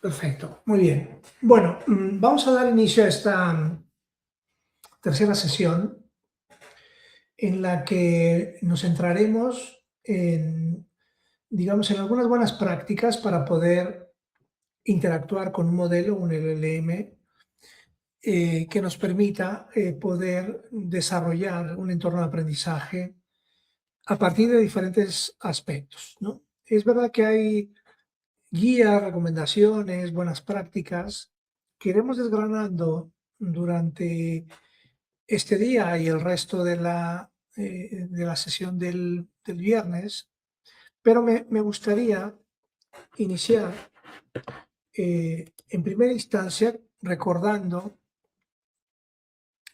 Perfecto, muy bien. Bueno, vamos a dar inicio a esta tercera sesión en la que nos centraremos en, digamos, en algunas buenas prácticas para poder interactuar con un modelo, un LLM, que nos permita poder desarrollar un entorno de aprendizaje a partir de diferentes aspectos, ¿no? Es verdad que hay guías, recomendaciones, buenas prácticas que iremos desgranando durante este día y el resto de la sesión del viernes, pero me gustaría iniciar en primera instancia recordando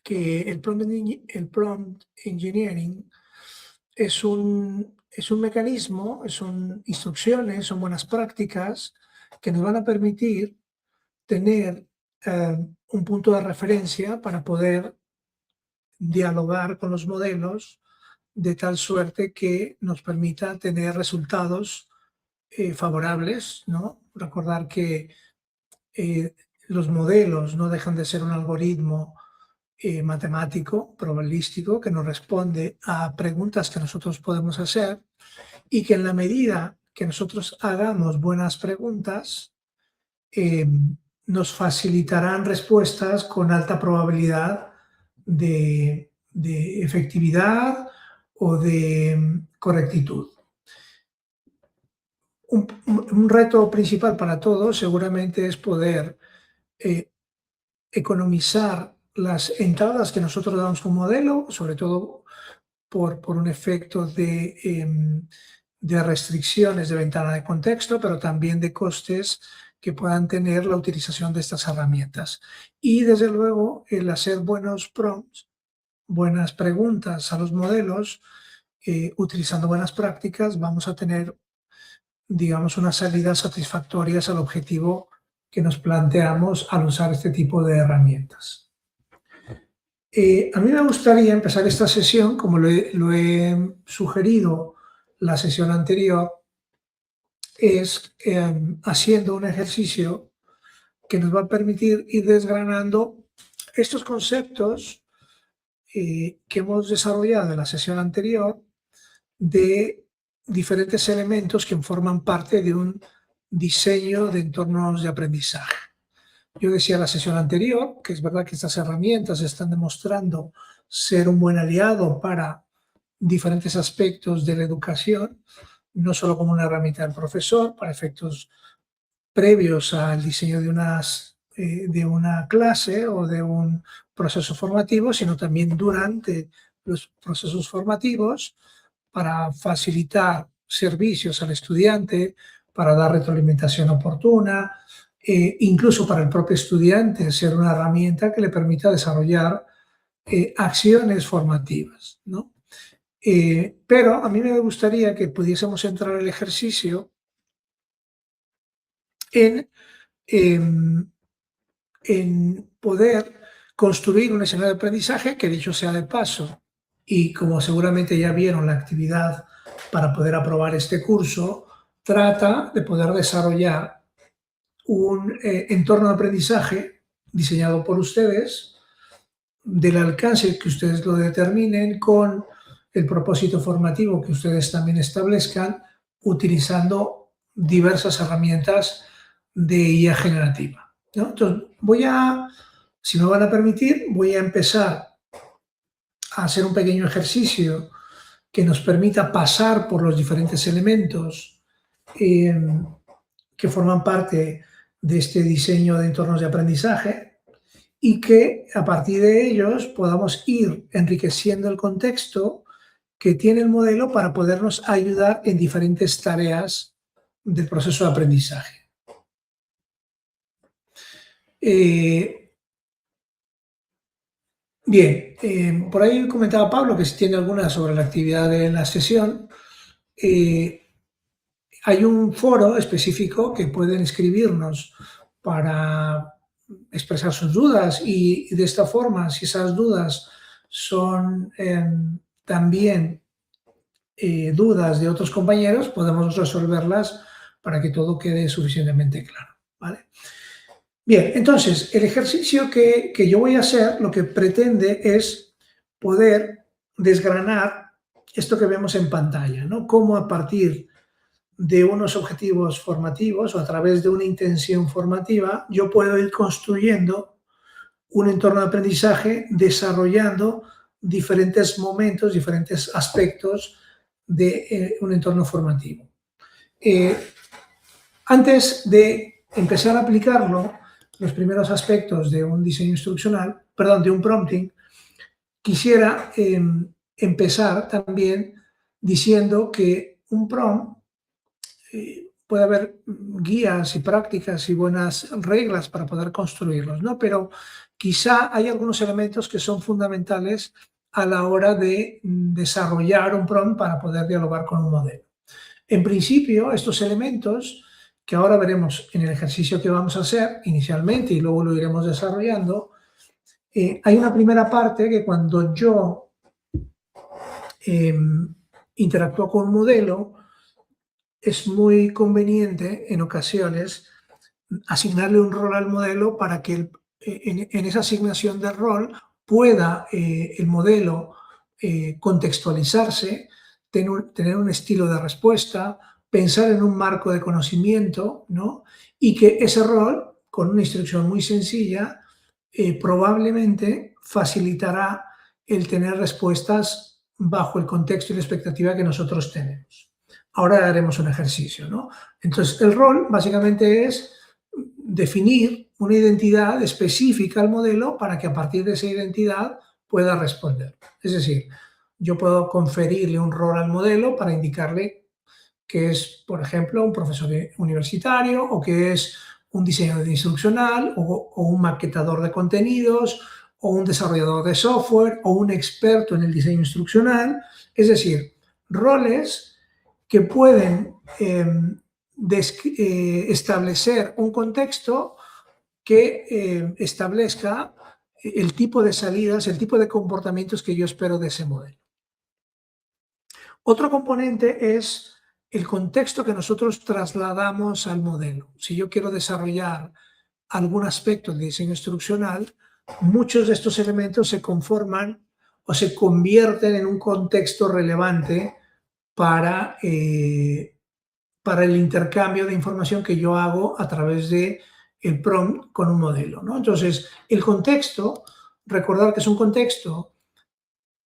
que el prompt engineering es un mecanismo, son instrucciones, son buenas prácticas que nos van a permitir tener un punto de referencia para poder dialogar con los modelos de tal suerte que nos permita tener resultados favorables, ¿no? Recordar que eh, los modelos no dejan de ser un algoritmo matemático, probabilístico, que nos responde a preguntas que nosotros podemos hacer y que en la medida que nosotros hagamos buenas preguntas, eh, nos facilitarán respuestas con alta probabilidad de efectividad o de correctitud. Un reto principal para todos seguramente es poder eh, economizar las entradas que nosotros damos como modelo, sobre todo por un efecto de restricciones de ventana de contexto, pero también de costes que puedan tener la utilización de estas herramientas. Y desde luego el hacer buenos prompts, buenas preguntas a los modelos, utilizando buenas prácticas, vamos a tener, digamos, unas salidas satisfactorias al objetivo que nos planteamos al usar este tipo de herramientas. A mí me gustaría empezar esta sesión, como lo he sugerido la sesión anterior, es haciendo un ejercicio que nos va a permitir ir desgranando estos conceptos que hemos desarrollado en la sesión anterior de diferentes elementos que forman parte de un diseño de entornos de aprendizaje. Yo decía en la sesión anterior que es verdad que estas herramientas están demostrando ser un buen aliado para diferentes aspectos de la educación, no solo como una herramienta del profesor, para efectos previos al diseño de una clase o de un proceso formativo, sino también durante los procesos formativos para facilitar servicios al estudiante, para dar retroalimentación oportuna, incluso para el propio estudiante ser una herramienta que le permita desarrollar acciones formativas, ¿no? Pero a mí me gustaría que pudiésemos entrar el ejercicio en, em, en poder construir un escenario de aprendizaje que, dicho sea de paso, y como seguramente ya vieron la actividad para poder aprobar este curso, trata de poder desarrollar un entorno de aprendizaje diseñado por ustedes, del alcance que ustedes lo determinen, con el propósito formativo que ustedes también establezcan, utilizando diversas herramientas de IA generativa, ¿no? Entonces, si me van a permitir, voy a empezar a hacer un pequeño ejercicio que nos permita pasar por los diferentes elementos eh, que forman parte de este diseño de entornos de aprendizaje y que a partir de ellos podamos ir enriqueciendo el contexto que tiene el modelo para podernos ayudar en diferentes tareas del proceso de aprendizaje. Bien, por ahí comentaba Pablo que si tiene alguna sobre la actividad de la sesión. Hay un foro específico que pueden escribirnos para expresar sus dudas y de esta forma, si esas dudas son también dudas de otros compañeros, podemos resolverlas para que todo quede suficientemente claro. ¿vale? Bien, entonces, el ejercicio que yo voy a hacer, lo que pretende es poder desgranar esto que vemos en pantalla, ¿no? Cómo a partir de unos objetivos formativos o a través de una intención formativa, yo puedo ir construyendo un entorno de aprendizaje desarrollando diferentes momentos, diferentes aspectos de un entorno formativo. Eh, Antes de empezar a aplicarlo, los primeros aspectos de un diseño instruccional, perdón, de un prompting, quisiera empezar también diciendo que un prompt puede haber guías y prácticas y buenas reglas para poder construirlos, ¿no? Pero quizá hay algunos elementos que son fundamentales a la hora de desarrollar un prompt para poder dialogar con un modelo. En principio, estos elementos que ahora veremos en el ejercicio que vamos a hacer inicialmente y luego lo iremos desarrollando, hay una primera parte que cuando yo eh, interactúo con un modelo, es muy conveniente en ocasiones asignarle un rol al modelo para que en esa asignación de rol pueda el modelo contextualizarse, tener un estilo de respuesta, pensar en un marco de conocimiento, ¿no? Y que ese rol, con una instrucción muy sencilla, probablemente facilitará el tener respuestas bajo el contexto y la expectativa que nosotros tenemos. Ahora haremos un ejercicio, ¿no? Entonces, el rol básicamente es definir una identidad específica al modelo para que a partir de esa identidad pueda responder. Es decir, yo puedo conferirle un rol al modelo para indicarle que es, por ejemplo, un profesor universitario o que es un diseñador instruccional o un maquetador de contenidos o un desarrollador de software o un experto en el diseño instruccional. Es decir, roles que pueden establecer un contexto que establezca el tipo de salidas, el tipo de comportamientos que yo espero de ese modelo. Otro componente es el contexto que nosotros trasladamos al modelo. Si yo quiero desarrollar algún aspecto del diseño instruccional, muchos de estos elementos se conforman o se convierten en un contexto relevante para, para el intercambio de información que yo hago a través de el prompt con un modelo, ¿no? Entonces, el contexto, recordar que es un contexto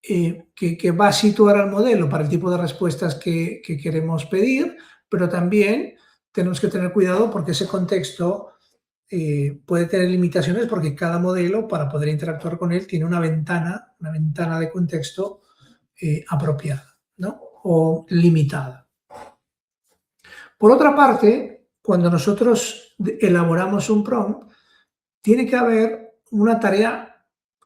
que va a situar al modelo para el tipo de respuestas que queremos pedir, pero también tenemos que tener cuidado porque ese contexto puede tener limitaciones porque cada modelo, para poder interactuar con él, tiene una ventana de contexto apropiada, ¿no? O limitada. Por otra parte, cuando nosotros elaboramos un prompt, tiene que haber una tarea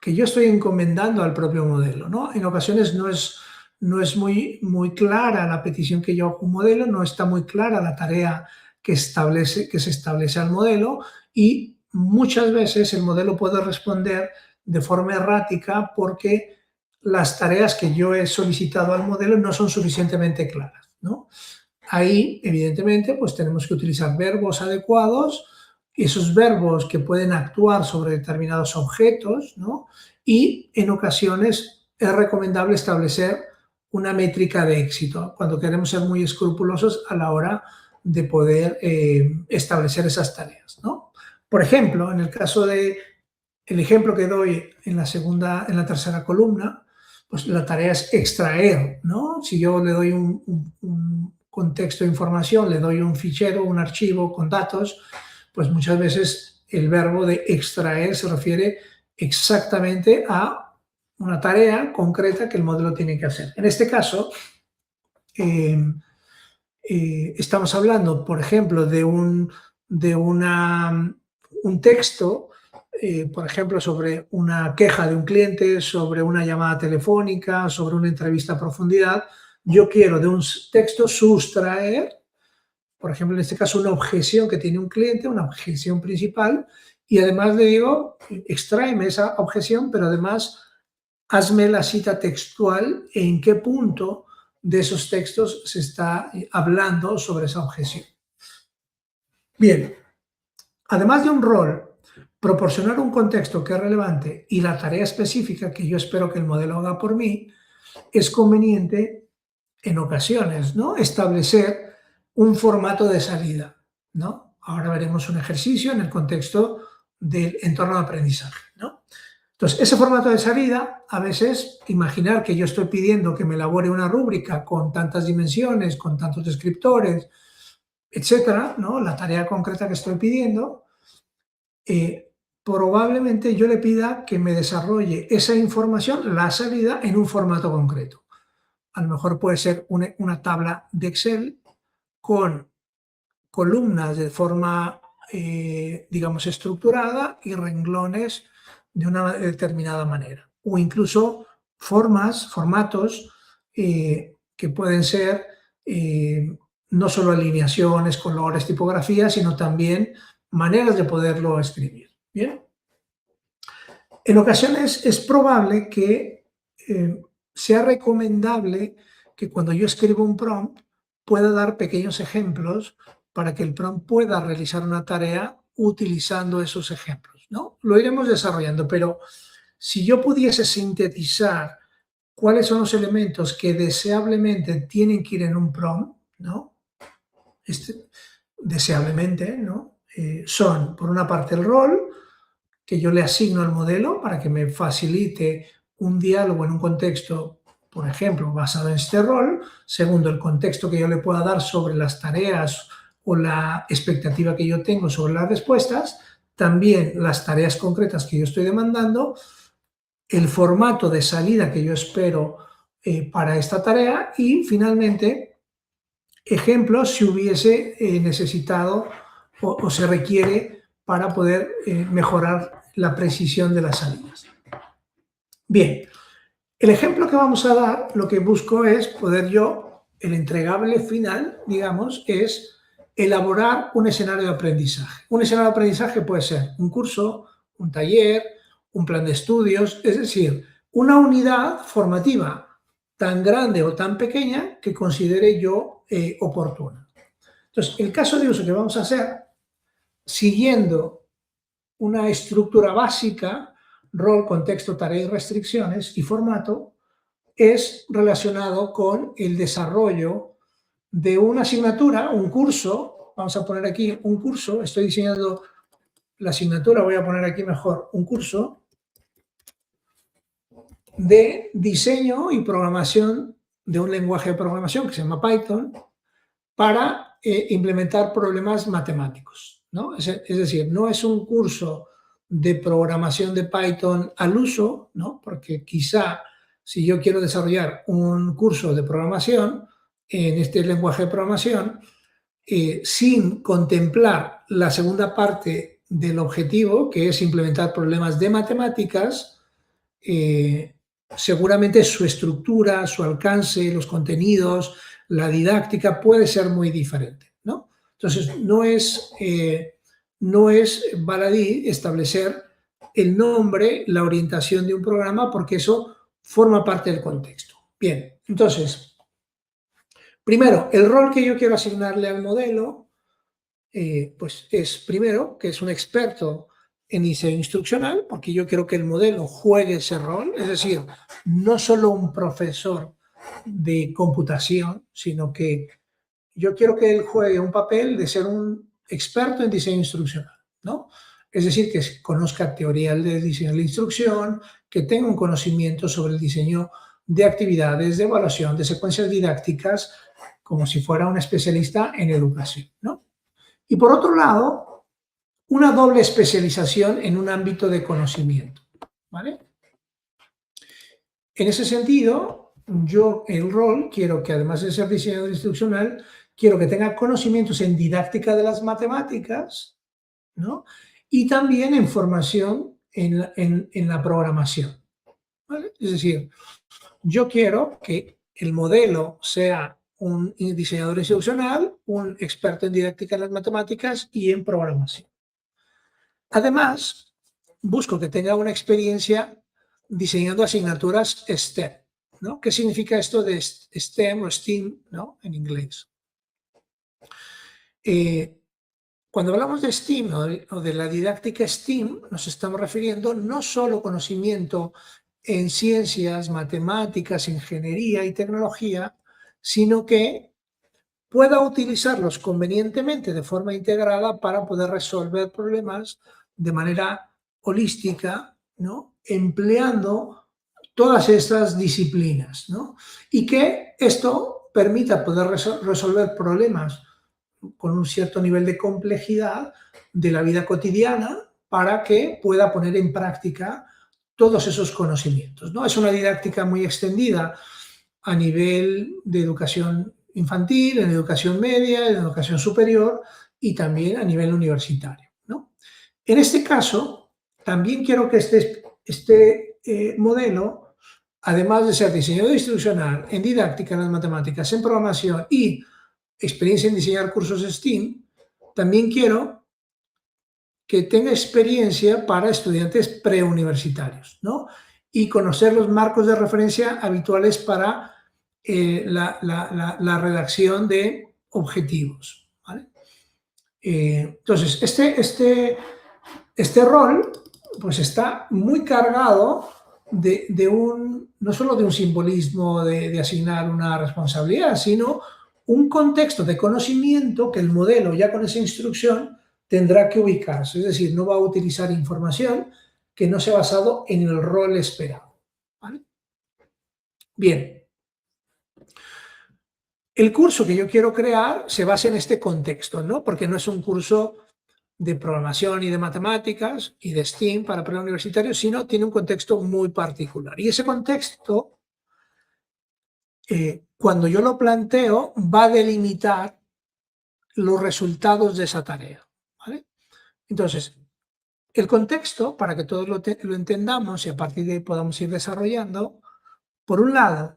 que yo estoy encomendando al propio modelo, ¿no? En ocasiones no es muy clara la petición que yo hago a un modelo, no está muy clara la tarea que se establece al modelo y muchas veces el modelo puede responder de forma errática porque las tareas que yo he solicitado al modelo no son suficientemente claras, ¿no? Ahí, evidentemente, pues tenemos que utilizar verbos adecuados, esos verbos que pueden actuar sobre determinados objetos, ¿no? Y en ocasiones es recomendable establecer una métrica de éxito cuando queremos ser muy escrupulosos a la hora de poder establecer esas tareas, ¿no? Por ejemplo, en el caso de el ejemplo que doy en la tercera columna, pues la tarea es extraer, ¿no? Si yo le doy un contexto de información, le doy un fichero, un archivo con datos, pues muchas veces el verbo de extraer se refiere exactamente a una tarea concreta que el modelo tiene que hacer. En este caso, eh, estamos hablando, por ejemplo, un texto, por ejemplo, sobre una queja de un cliente, sobre una llamada telefónica, sobre una entrevista a profundidad. Yo quiero de un texto sustraer, por ejemplo, en este caso, una objeción que tiene un cliente, una objeción principal, y además le digo, extráeme esa objeción, pero además hazme la cita textual en qué punto de esos textos se está hablando sobre esa objeción. Bien, además de un rol, proporcionar un contexto que es relevante y la tarea específica que yo espero que el modelo haga por mí, es conveniente en ocasiones, ¿no?, establecer un formato de salida, ¿no? Ahora veremos un ejercicio en el contexto del entorno de aprendizaje, ¿no? Entonces, ese formato de salida, a veces, imaginar que yo estoy pidiendo que me elabore una rúbrica con tantas dimensiones, con tantos descriptores, etcétera, ¿no?, la tarea concreta que estoy pidiendo, probablemente yo le pida que me desarrolle esa información, la salida, en un formato concreto. A lo mejor puede ser una tabla de Excel con columnas de forma, digamos, estructurada y renglones de una determinada manera. O incluso formatos que pueden ser no solo alineaciones, colores, tipografías, sino también maneras de poderlo escribir. Bien. En ocasiones es probable que sea recomendable que cuando yo escribo un prompt pueda dar pequeños ejemplos para que el prompt pueda realizar una tarea utilizando esos ejemplos, ¿no? Lo iremos desarrollando, pero si yo pudiese sintetizar cuáles son los elementos que deseablemente tienen que ir en un prompt, ¿no? Deseablemente, ¿no? Son, por una parte, el rol que yo le asigno al modelo para que me facilite un diálogo en un contexto, por ejemplo, basado en este rol. Segundo, el contexto que yo le pueda dar sobre las tareas o la expectativa que yo tengo sobre las respuestas. También las tareas concretas que yo estoy demandando, el formato de salida que yo espero para esta tarea y, finalmente, ejemplos si hubiese necesitado o se requiere para poder mejorar la precisión de las salidas. Bien, el ejemplo que vamos a dar, lo que busco es poder yo, el entregable final, digamos, es elaborar un escenario de aprendizaje. Un escenario de aprendizaje puede ser un curso, un taller, un plan de estudios, es decir, una unidad formativa tan grande o tan pequeña que considere yo oportuna. Entonces, el caso de uso que vamos a hacer, siguiendo una estructura básica, rol, contexto, tarea y restricciones y formato, es relacionado con el desarrollo de una asignatura, un curso. Vamos a poner aquí un curso, estoy diseñando la asignatura, voy a poner aquí mejor un curso de diseño y programación de un lenguaje de programación que se llama Python para implementar problemas matemáticos, ¿no? Es decir, no es un curso de programación de Python al uso, ¿no? Porque quizá si yo quiero desarrollar un curso de programación en este lenguaje de programación, sin contemplar la segunda parte del objetivo, que es implementar problemas de matemáticas, eh, seguramente su estructura, su alcance, los contenidos, la didáctica puede ser muy diferente, ¿no? Entonces, no es baladí establecer el nombre, la orientación de un programa, porque eso forma parte del contexto. Bien, entonces, primero, el rol que yo quiero asignarle al modelo, pues es primero que es un experto en diseño instruccional, porque yo quiero que el modelo juegue ese rol, es decir, no solo un profesor de computación, sino que yo quiero que él juegue un papel de ser un experto en diseño instruccional, ¿no? Es decir, que conozca teoría del diseño de la instrucción, que tenga un conocimiento sobre el diseño de actividades, de evaluación, de secuencias didácticas, como si fuera un especialista en educación, ¿no? Y por otro lado, una doble especialización en un ámbito de conocimiento, ¿vale? En ese sentido, yo el rol quiero que, además de ser diseñador instruccional, quiero que tenga conocimientos en didáctica de las matemáticas, ¿no? Y también en formación en la programación, ¿vale? Es decir, yo quiero que el modelo sea un diseñador instruccional, un experto en didáctica de las matemáticas y en programación. Además, busco que tenga una experiencia diseñando asignaturas STEM, ¿no? ¿Qué significa esto de STEM o STEAM, ¿no?, en inglés? Cuando hablamos de STEAM o de la didáctica STEAM, nos estamos refiriendo no solo conocimiento en ciencias, matemáticas, ingeniería y tecnología, sino que pueda utilizarlos convenientemente de forma integrada para poder resolver problemas de manera holística, ¿no? Empleando todas estas disciplinas, ¿no? Y que esto permita poder resolver problemas con un cierto nivel de complejidad de la vida cotidiana para que pueda poner en práctica todos esos conocimientos, ¿no? Es una didáctica muy extendida a nivel de educación infantil, en educación media, en educación superior y también a nivel universitario, ¿no? En este caso, también quiero que este modelo, además de ser diseñador instruccional en didáctica, en las matemáticas, en programación y experiencia en diseñar cursos STEAM, también quiero que tenga experiencia para estudiantes preuniversitarios, ¿no? Y conocer los marcos de referencia habituales para la redacción de objetivos, ¿vale? Entonces, este rol pues está muy cargado no solo de un simbolismo de asignar una responsabilidad, sino un contexto de conocimiento que el modelo ya con esa instrucción tendrá que ubicarse. Es decir, no va a utilizar información que no sea basado en el rol esperado, ¿vale? Bien, el curso que yo quiero crear se basa en este contexto, ¿no? Porque no es un curso de programación y de matemáticas y de STEAM para preuniversitarios, sino tiene un contexto muy particular. Y ese contexto, cuando yo lo planteo, va a delimitar los resultados de esa tarea, ¿vale? Entonces, el contexto, para que todos lo entendamos y a partir de ahí podamos ir desarrollando, por un lado,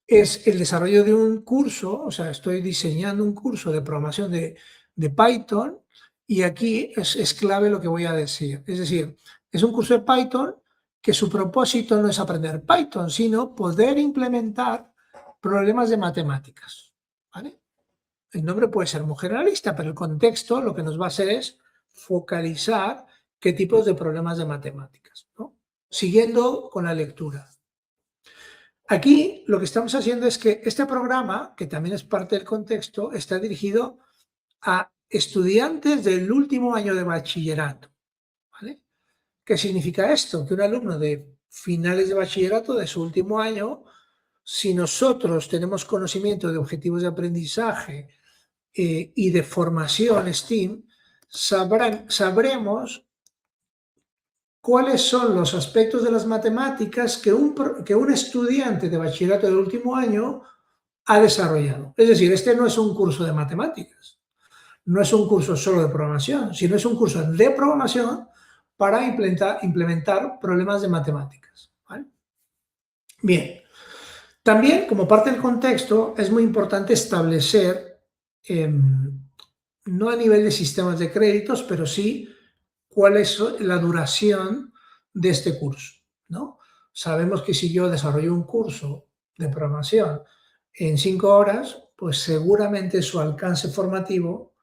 es el desarrollo de un curso, o sea, estoy diseñando un curso de programación de Python y aquí es clave lo que voy a decir. Es decir, es un curso de Python que su propósito no es aprender Python, sino poder implementar problemas de matemáticas, ¿vale? El nombre puede ser muy generalista, pero el contexto lo que nos va a hacer es focalizar qué tipos de problemas de matemáticas, ¿no? Siguiendo con la lectura. Aquí lo que estamos haciendo es que este programa, que también es parte del contexto, está dirigido a estudiantes del último año de bachillerato, ¿vale? ¿Qué significa esto? Que un alumno de finales de bachillerato, de su último año, si nosotros tenemos conocimiento de objetivos de aprendizaje y de formación STEAM, sabremos cuáles son los aspectos de las matemáticas que un estudiante de bachillerato del último año ha desarrollado. Es decir, este no es un curso de matemáticas, no es un curso solo de programación, sino es un curso de programación para implementar problemas de matemáticas, ¿vale? Bien, también como parte del contexto es muy importante establecer, no a nivel de sistemas de créditos, pero sí cuál es la duración de este curso, ¿no? Sabemos que si yo desarrollo un curso de programación en 5 horas, pues seguramente su alcance formativo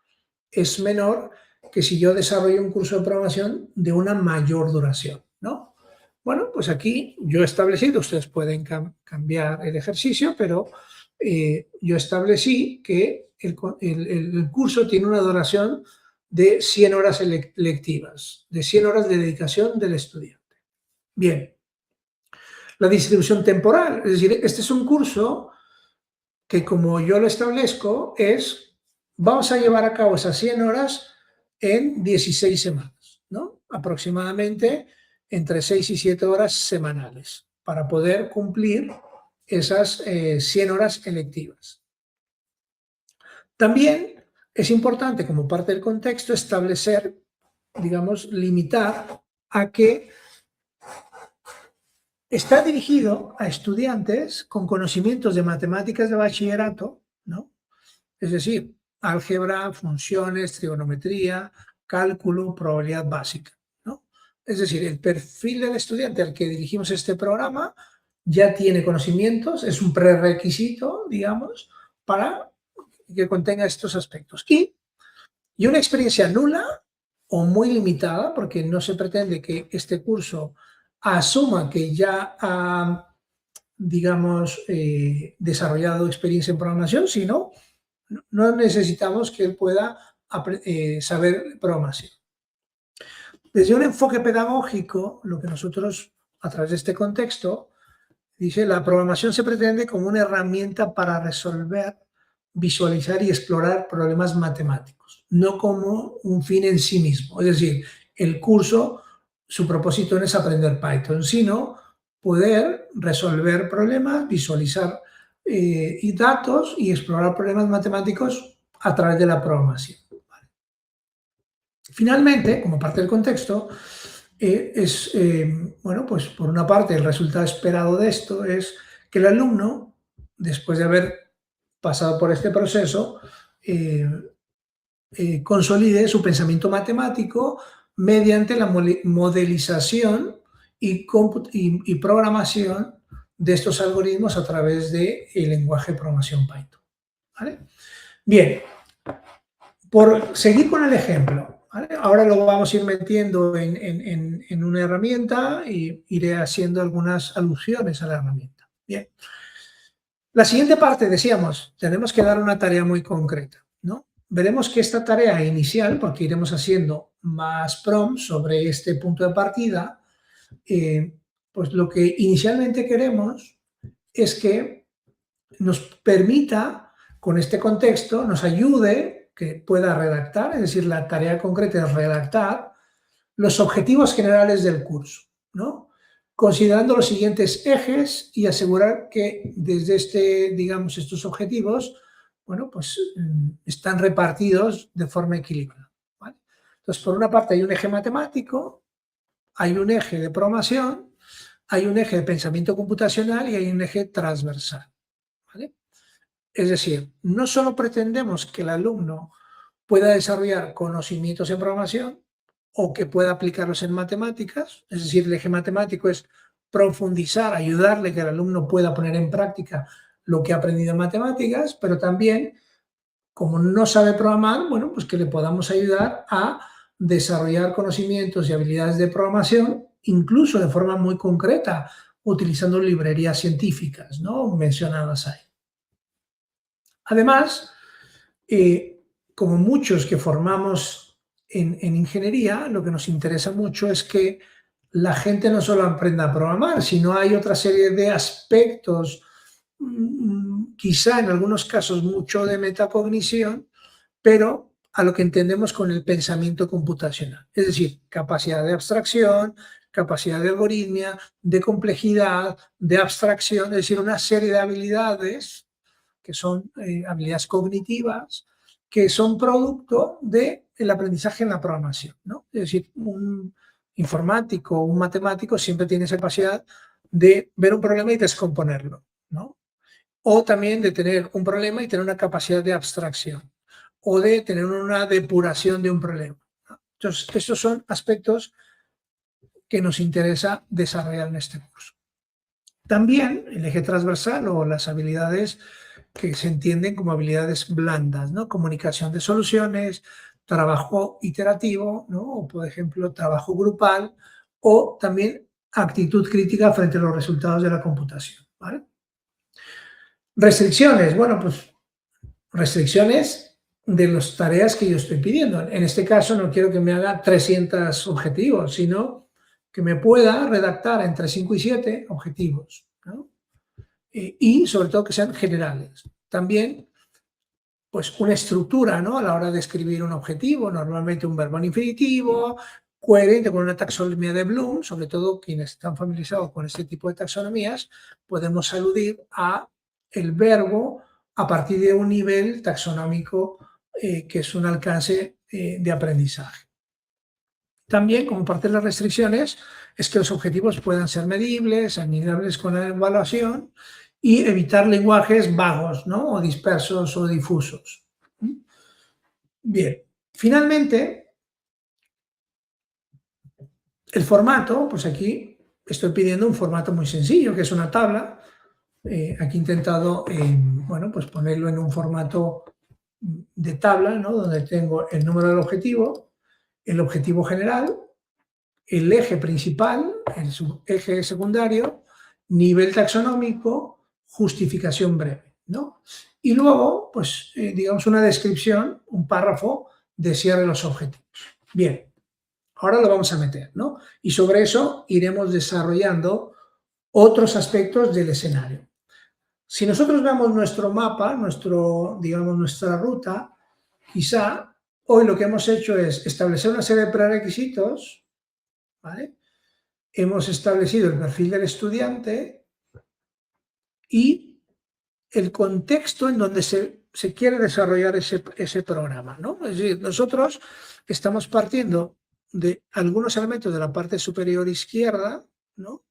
es menor que si yo desarrollo un curso de programación de una mayor duración, ¿no? Bueno, pues aquí yo he establecido, ustedes pueden cambiar el ejercicio, pero yo establecí que el curso tiene una duración de 100 horas lectivas, de 100 horas de dedicación del estudiante. Bien, la distribución temporal, es decir, este es un curso que como yo lo establezco vamos a llevar a cabo esas 100 horas en 16 semanas, ¿no? Aproximadamente entre 6 y 7 horas semanales para poder cumplir esas 100 horas electivas. También es importante, como parte del contexto, establecer, digamos, limitar a que está dirigido a estudiantes con conocimientos de matemáticas de bachillerato, ¿no? Es decir, álgebra, funciones, trigonometría, cálculo, probabilidad básica, ¿no? Es decir, el perfil del estudiante al que dirigimos este programa ya tiene conocimientos, es un prerequisito, digamos, para que contenga estos aspectos. Y Y una experiencia nula o muy limitada, porque no se pretende que este curso asuma que ya ha, digamos, desarrollado experiencia en programación, sino no necesitamos que él pueda saber programación. Desde un enfoque pedagógico, lo que nosotros, a través de este contexto, dice, la programación se pretende como una herramienta para resolver, visualizar y explorar problemas matemáticos, no como un fin en sí mismo. Es decir, el curso, su propósito no es aprender Python, sino poder resolver problemas, visualizar y datos y explorar problemas matemáticos a través de la programación. Finalmente, como parte del contexto, bueno, pues por una parte el resultado esperado de esto es que el alumno, después de haber pasado por este proceso, eh, consolide su pensamiento matemático mediante la modelización y programación de estos algoritmos a través del lenguaje de programación Python. ¿Vale? Bien, por seguir con el ejemplo, ¿vale? Ahora lo vamos a ir metiendo en una herramienta y iré haciendo algunas alusiones a la herramienta. Bien. La siguiente parte, decíamos, tenemos que dar una tarea muy concreta, ¿no? Veremos que esta tarea inicial, porque iremos haciendo más prompts sobre este punto de partida, pues lo que inicialmente queremos es que nos permita, con este contexto, nos ayude, que pueda redactar, es decir, la tarea concreta es redactar los objetivos generales del curso, ¿no? Considerando los siguientes ejes y asegurar que desde digamos, estos objetivos, bueno, pues están repartidos de forma equilibrada, ¿vale? Entonces, por una parte hay un eje matemático, hay un eje de programación, hay un eje de pensamiento computacional y hay un eje transversal, ¿vale? Es decir, no solo pretendemos que el alumno pueda desarrollar conocimientos en programación o que pueda aplicarlos en matemáticas, es decir, el eje matemático es profundizar, ayudarle que el alumno pueda poner en práctica lo que ha aprendido en matemáticas, pero también, como no sabe programar, bueno, pues que le podamos ayudar a desarrollar conocimientos y habilidades de programación, incluso de forma muy concreta, utilizando librerías científicas, ¿no? Mencionadas ahí. Además, como muchos que formamos en ingeniería, lo que nos interesa mucho es que la gente no solo aprenda a programar, sino hay otra serie de aspectos, quizá en algunos casos mucho de metacognición, pero a lo que entendemos con el pensamiento computacional. Es decir, capacidad de abstracción, capacidad de algoritmia, de complejidad, de abstracción, es decir, una serie de habilidades que son habilidades cognitivas, que son producto del aprendizaje en la programación, ¿no? Es decir, un informático o un matemático siempre tiene esa capacidad de ver un problema y descomponerlo, ¿no? O también de tener un problema y tener una capacidad de abstracción, o de tener una depuración de un problema, ¿no? Entonces, estos son aspectos que nos interesa desarrollar en este curso. También el eje transversal o las habilidades que se entienden como habilidades blandas, ¿no? Comunicación de soluciones, trabajo iterativo, ¿no? O, por ejemplo, trabajo grupal o también actitud crítica frente a los resultados de la computación, ¿vale? Restricciones, bueno, pues restricciones de las tareas que yo estoy pidiendo. En este caso no quiero que me haga 300 objetivos, sino que me pueda redactar entre 5 y 7 objetivos, ¿no? Y sobre todo que sean generales. También, pues una estructura, ¿no? A la hora de escribir un objetivo, normalmente un verbo en infinitivo, coherente con una taxonomía de Bloom, sobre todo quienes están familiarizados con este tipo de taxonomías, podemos aludir a el verbo a partir de un nivel taxonómico que es un alcance de aprendizaje. También, como parte de las restricciones, es que los objetivos puedan ser medibles, amigables con la evaluación y evitar lenguajes vagos, ¿no? O dispersos o difusos. Bien, finalmente, el formato, pues aquí estoy pidiendo un formato muy sencillo, que es una tabla. Aquí he intentado, bueno, pues ponerlo en un formato de tabla, ¿no? Donde tengo el número del objetivo, el objetivo general, el eje principal, el eje secundario, nivel taxonómico, justificación breve, ¿no? Y luego, pues, digamos, una descripción, un párrafo de cierre de los objetivos. Bien, ahora lo vamos a meter, ¿no? Y sobre eso iremos desarrollando otros aspectos del escenario. Si nosotros vemos nuestro mapa, digamos, nuestra ruta, quizá hoy lo que hemos hecho es establecer una serie de prerequisitos, ¿vale? Hemos establecido el perfil del estudiante y el contexto en donde se quiere desarrollar ese programa, ¿no? Es decir, nosotros estamos partiendo de algunos elementos de la parte superior izquierda, ¿no?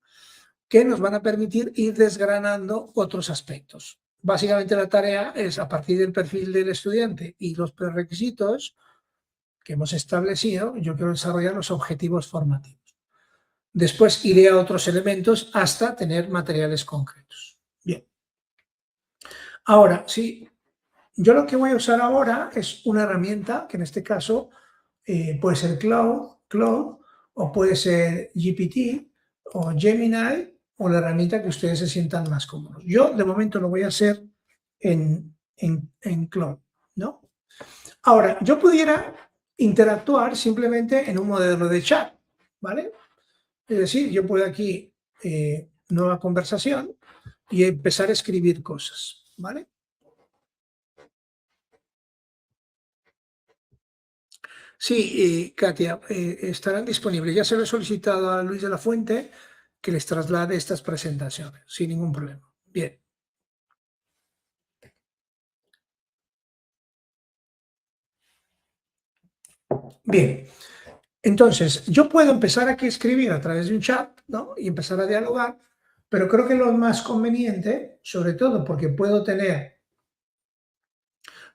Que nos van a permitir ir desgranando otros aspectos. Básicamente la tarea es, a partir del perfil del estudiante y los prerequisitos que hemos establecido, yo quiero desarrollar los objetivos formativos. Después iré a otros elementos hasta tener materiales concretos. Bien. Ahora, sí, yo lo que voy a usar ahora es una herramienta que en este caso puede ser Claude, o puede ser GPT o Gemini, o la herramienta que ustedes se sientan más cómodos. Yo de momento lo voy a hacer en Claude, ¿no? Ahora, yo pudiera interactuar simplemente en un modelo de chat, ¿vale? Es decir, yo puedo aquí, nueva conversación, y empezar a escribir cosas, ¿vale? Sí, Katia, estarán disponibles. Ya se lo he solicitado a Luis de la Fuente que les traslade estas presentaciones, sin ningún problema. Bien, bien. Entonces, yo puedo empezar aquí a escribir a través de un chat, ¿no? Y empezar a dialogar, pero creo que lo más conveniente, sobre todo porque puedo tener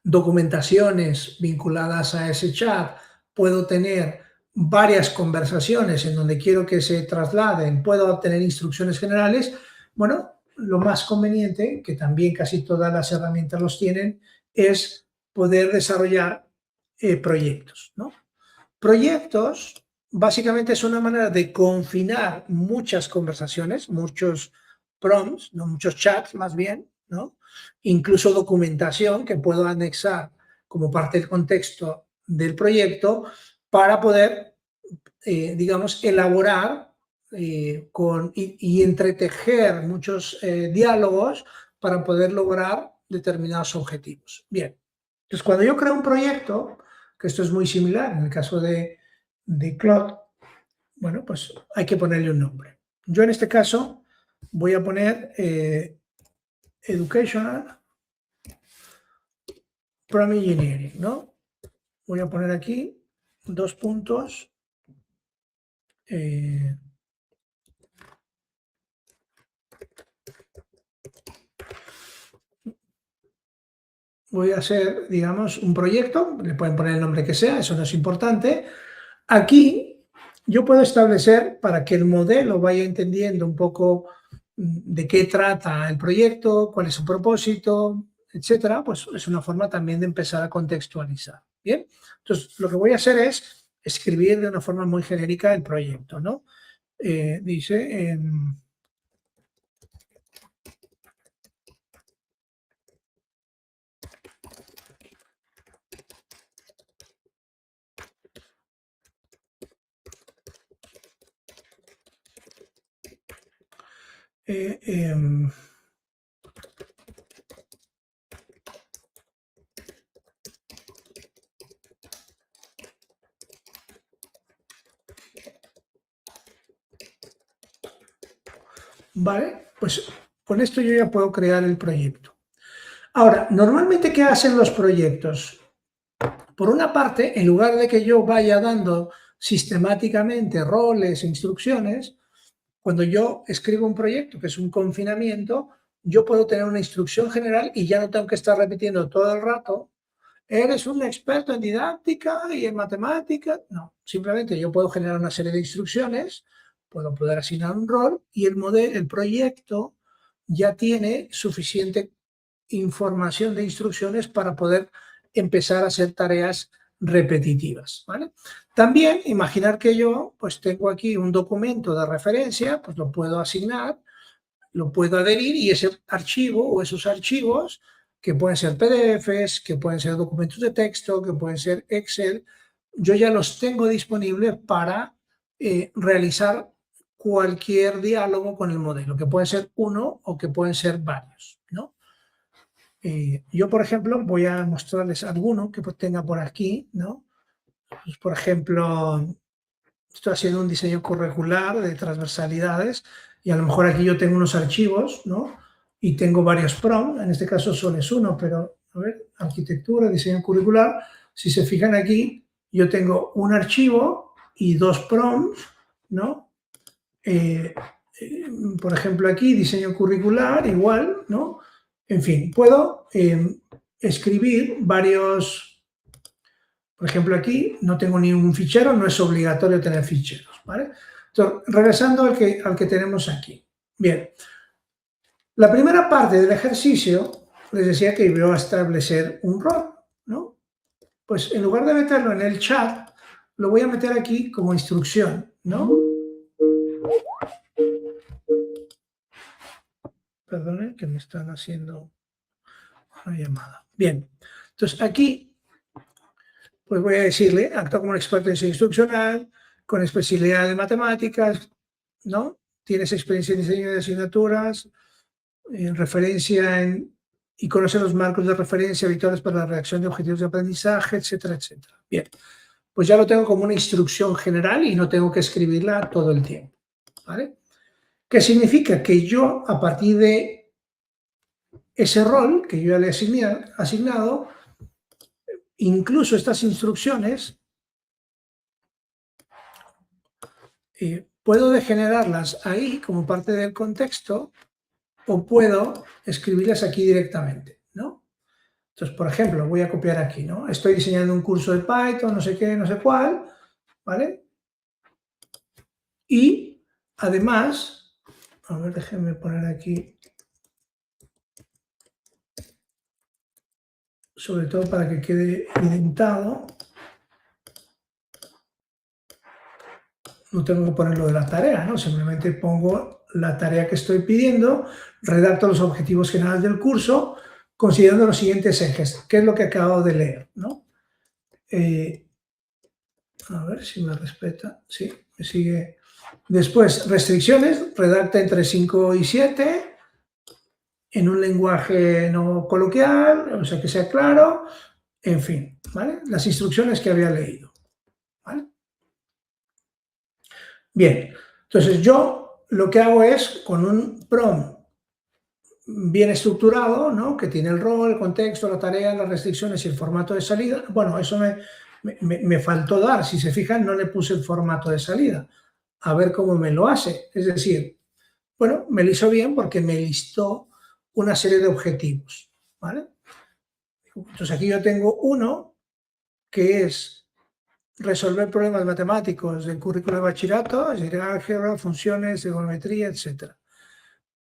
documentaciones vinculadas a ese chat, puedo tener varias conversaciones en donde quiero que se trasladen, puedo obtener instrucciones generales. Bueno, lo más conveniente, que también casi todas las herramientas los tienen, es poder desarrollar proyectos, ¿no? Proyectos básicamente es una manera de confinar muchas conversaciones, muchos prompts, ¿no? Muchos chats más bien, ¿no? Incluso documentación que puedo anexar como parte del contexto del proyecto para poder, digamos, elaborar y entretejer muchos diálogos para poder lograr determinados objetivos. Bien, entonces cuando yo creo un proyecto, que esto es muy similar en el caso de Claude, bueno, pues hay que ponerle un nombre. Yo en este caso voy a poner Educational Prompt Engineering, ¿no? Voy a poner aquí dos puntos. Eh, voy a hacer, digamos, un proyecto, le pueden poner el nombre que sea, eso no es importante. Aquí yo puedo establecer, para que el modelo vaya entendiendo un poco de qué trata el proyecto, cuál es su propósito, etcétera, pues es una forma también de empezar a contextualizar. Bien, entonces lo que voy a hacer es escribir de una forma muy genérica el proyecto, ¿no? Dice, eh, em, vale, pues con esto yo ya puedo crear el proyecto. Ahora, normalmente, ¿qué hacen los proyectos? Por una parte, en lugar de que yo vaya dando sistemáticamente roles e instrucciones, cuando yo escribo un proyecto que es un confinamiento, yo puedo tener una instrucción general y ya no tengo que estar repitiendo todo el rato, eres un experto en didáctica y en matemática. No, simplemente yo puedo generar una serie de instrucciones, puedo poder asignar un rol y el proyecto ya tiene suficiente información de instrucciones para poder empezar a hacer tareas repetitivas, ¿vale? También imaginar que yo pues tengo aquí un documento de referencia, pues lo puedo asignar, lo puedo adherir y ese archivo o esos archivos que pueden ser PDFs, que pueden ser documentos de texto, que pueden ser Excel, yo ya los tengo disponibles para realizar cualquier diálogo con el modelo, que puede ser uno o que pueden ser varios, ¿no? Yo, por ejemplo, voy a mostrarles alguno que tenga por aquí, ¿no? Pues, por ejemplo, estoy haciendo un diseño curricular de transversalidades y a lo mejor aquí yo tengo unos archivos, ¿no? Y tengo varios prompts, en este caso solo es uno, pero a ver, arquitectura, diseño curricular, si se fijan aquí, yo tengo un archivo y dos prompts, ¿no? Eh, por ejemplo, aquí, diseño curricular, igual, ¿no? En fin, puedo escribir varios, por ejemplo, aquí no tengo ningún fichero, no es obligatorio tener ficheros, ¿vale? Entonces, regresando al que tenemos aquí. Bien, la primera parte del ejercicio, les decía que iba a establecer un rol, ¿no? Pues en lugar de meterlo en el chat, lo voy a meter aquí como instrucción, ¿no? Perdone, que me están haciendo una llamada. Bien, entonces aquí, pues voy a decirle, actúa como un experto en diseño instruccional, con especialidad en matemáticas, ¿no? Tienes experiencia en diseño de asignaturas, en referencia en, y conoce los marcos de referencia habituales para la redacción de objetivos de aprendizaje, etcétera, etcétera. Bien, pues ya lo tengo como una instrucción general y no tengo que escribirla todo el tiempo, ¿vale? ¿Qué significa? Que yo, a partir de ese rol que yo ya le he asignado, incluso estas instrucciones, puedo degenerarlas ahí como parte del contexto o puedo escribirlas aquí directamente, ¿no? Entonces, por ejemplo, voy a copiar aquí, ¿no? Estoy diseñando un curso de Python, no sé qué, no sé cuál, ¿vale? Y además, a ver, déjenme poner aquí, sobre todo para que quede indentado. No tengo que poner lo de la tarea, ¿no? Simplemente pongo la tarea que estoy pidiendo, redacto los objetivos generales del curso, considerando los siguientes ejes, que es lo que acabo de leer, ¿no? A ver si me respeta, sí, me sigue. Después, restricciones, redacta entre 5 y 7, en un lenguaje no coloquial, o sea, que sea claro, en fin, ¿vale? Las instrucciones que había leído, ¿vale? Bien, entonces yo lo que hago es, con un prompt bien estructurado, ¿no? Que tiene el rol, el contexto, la tarea, las restricciones y el formato de salida. Bueno, eso me faltó dar, si se fijan, no le puse el formato de salida. A ver cómo me lo hace. Es decir, bueno, me lo hizo bien porque me listó una serie de objetivos, ¿vale? Entonces aquí yo tengo uno que es resolver problemas matemáticos del currículo de bachillerato, es decir, álgebra, funciones, trigonometría, etcétera,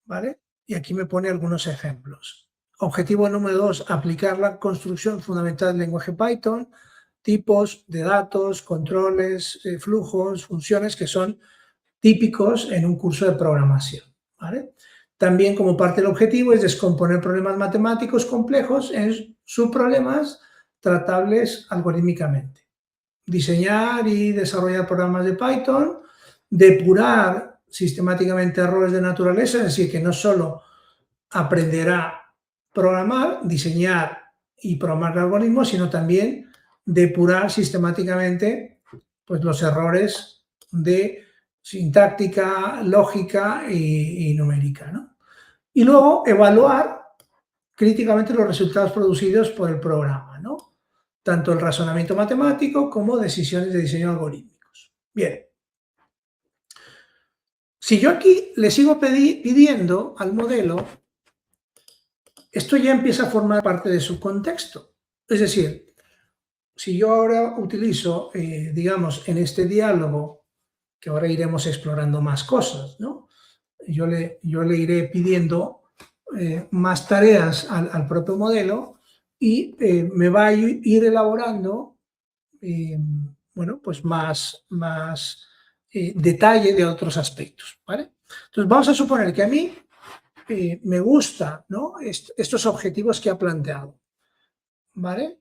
¿vale? Y aquí me pone algunos ejemplos. Objetivo número 2, aplicar la construcción fundamental del lenguaje Python, tipos de datos, controles, flujos, funciones que son típicos en un curso de programación, ¿vale? También, como parte del objetivo, es descomponer problemas matemáticos complejos en subproblemas tratables algorítmicamente. Diseñar y desarrollar programas de Python, depurar sistemáticamente errores de naturaleza, es decir, que no solo aprenderá programar, diseñar y programar algoritmos, sino también depurar sistemáticamente pues, los errores de sintáctica, lógica y numérica, ¿no? Y luego evaluar críticamente los resultados producidos por el programa, ¿no? Tanto el razonamiento matemático como decisiones de diseño algorítmicos. Bien. Si yo aquí le sigo pidiendo al modelo, esto ya empieza a formar parte de su contexto. Es decir, si yo ahora utilizo, digamos, en este diálogo, que ahora iremos explorando más cosas, ¿no? Yo le iré pidiendo más tareas al propio modelo y me va a ir elaborando, bueno, pues más detalle de otros aspectos, ¿vale? Entonces, vamos a suponer que a mí me gusta, ¿no?, estos objetivos que ha planteado, ¿vale?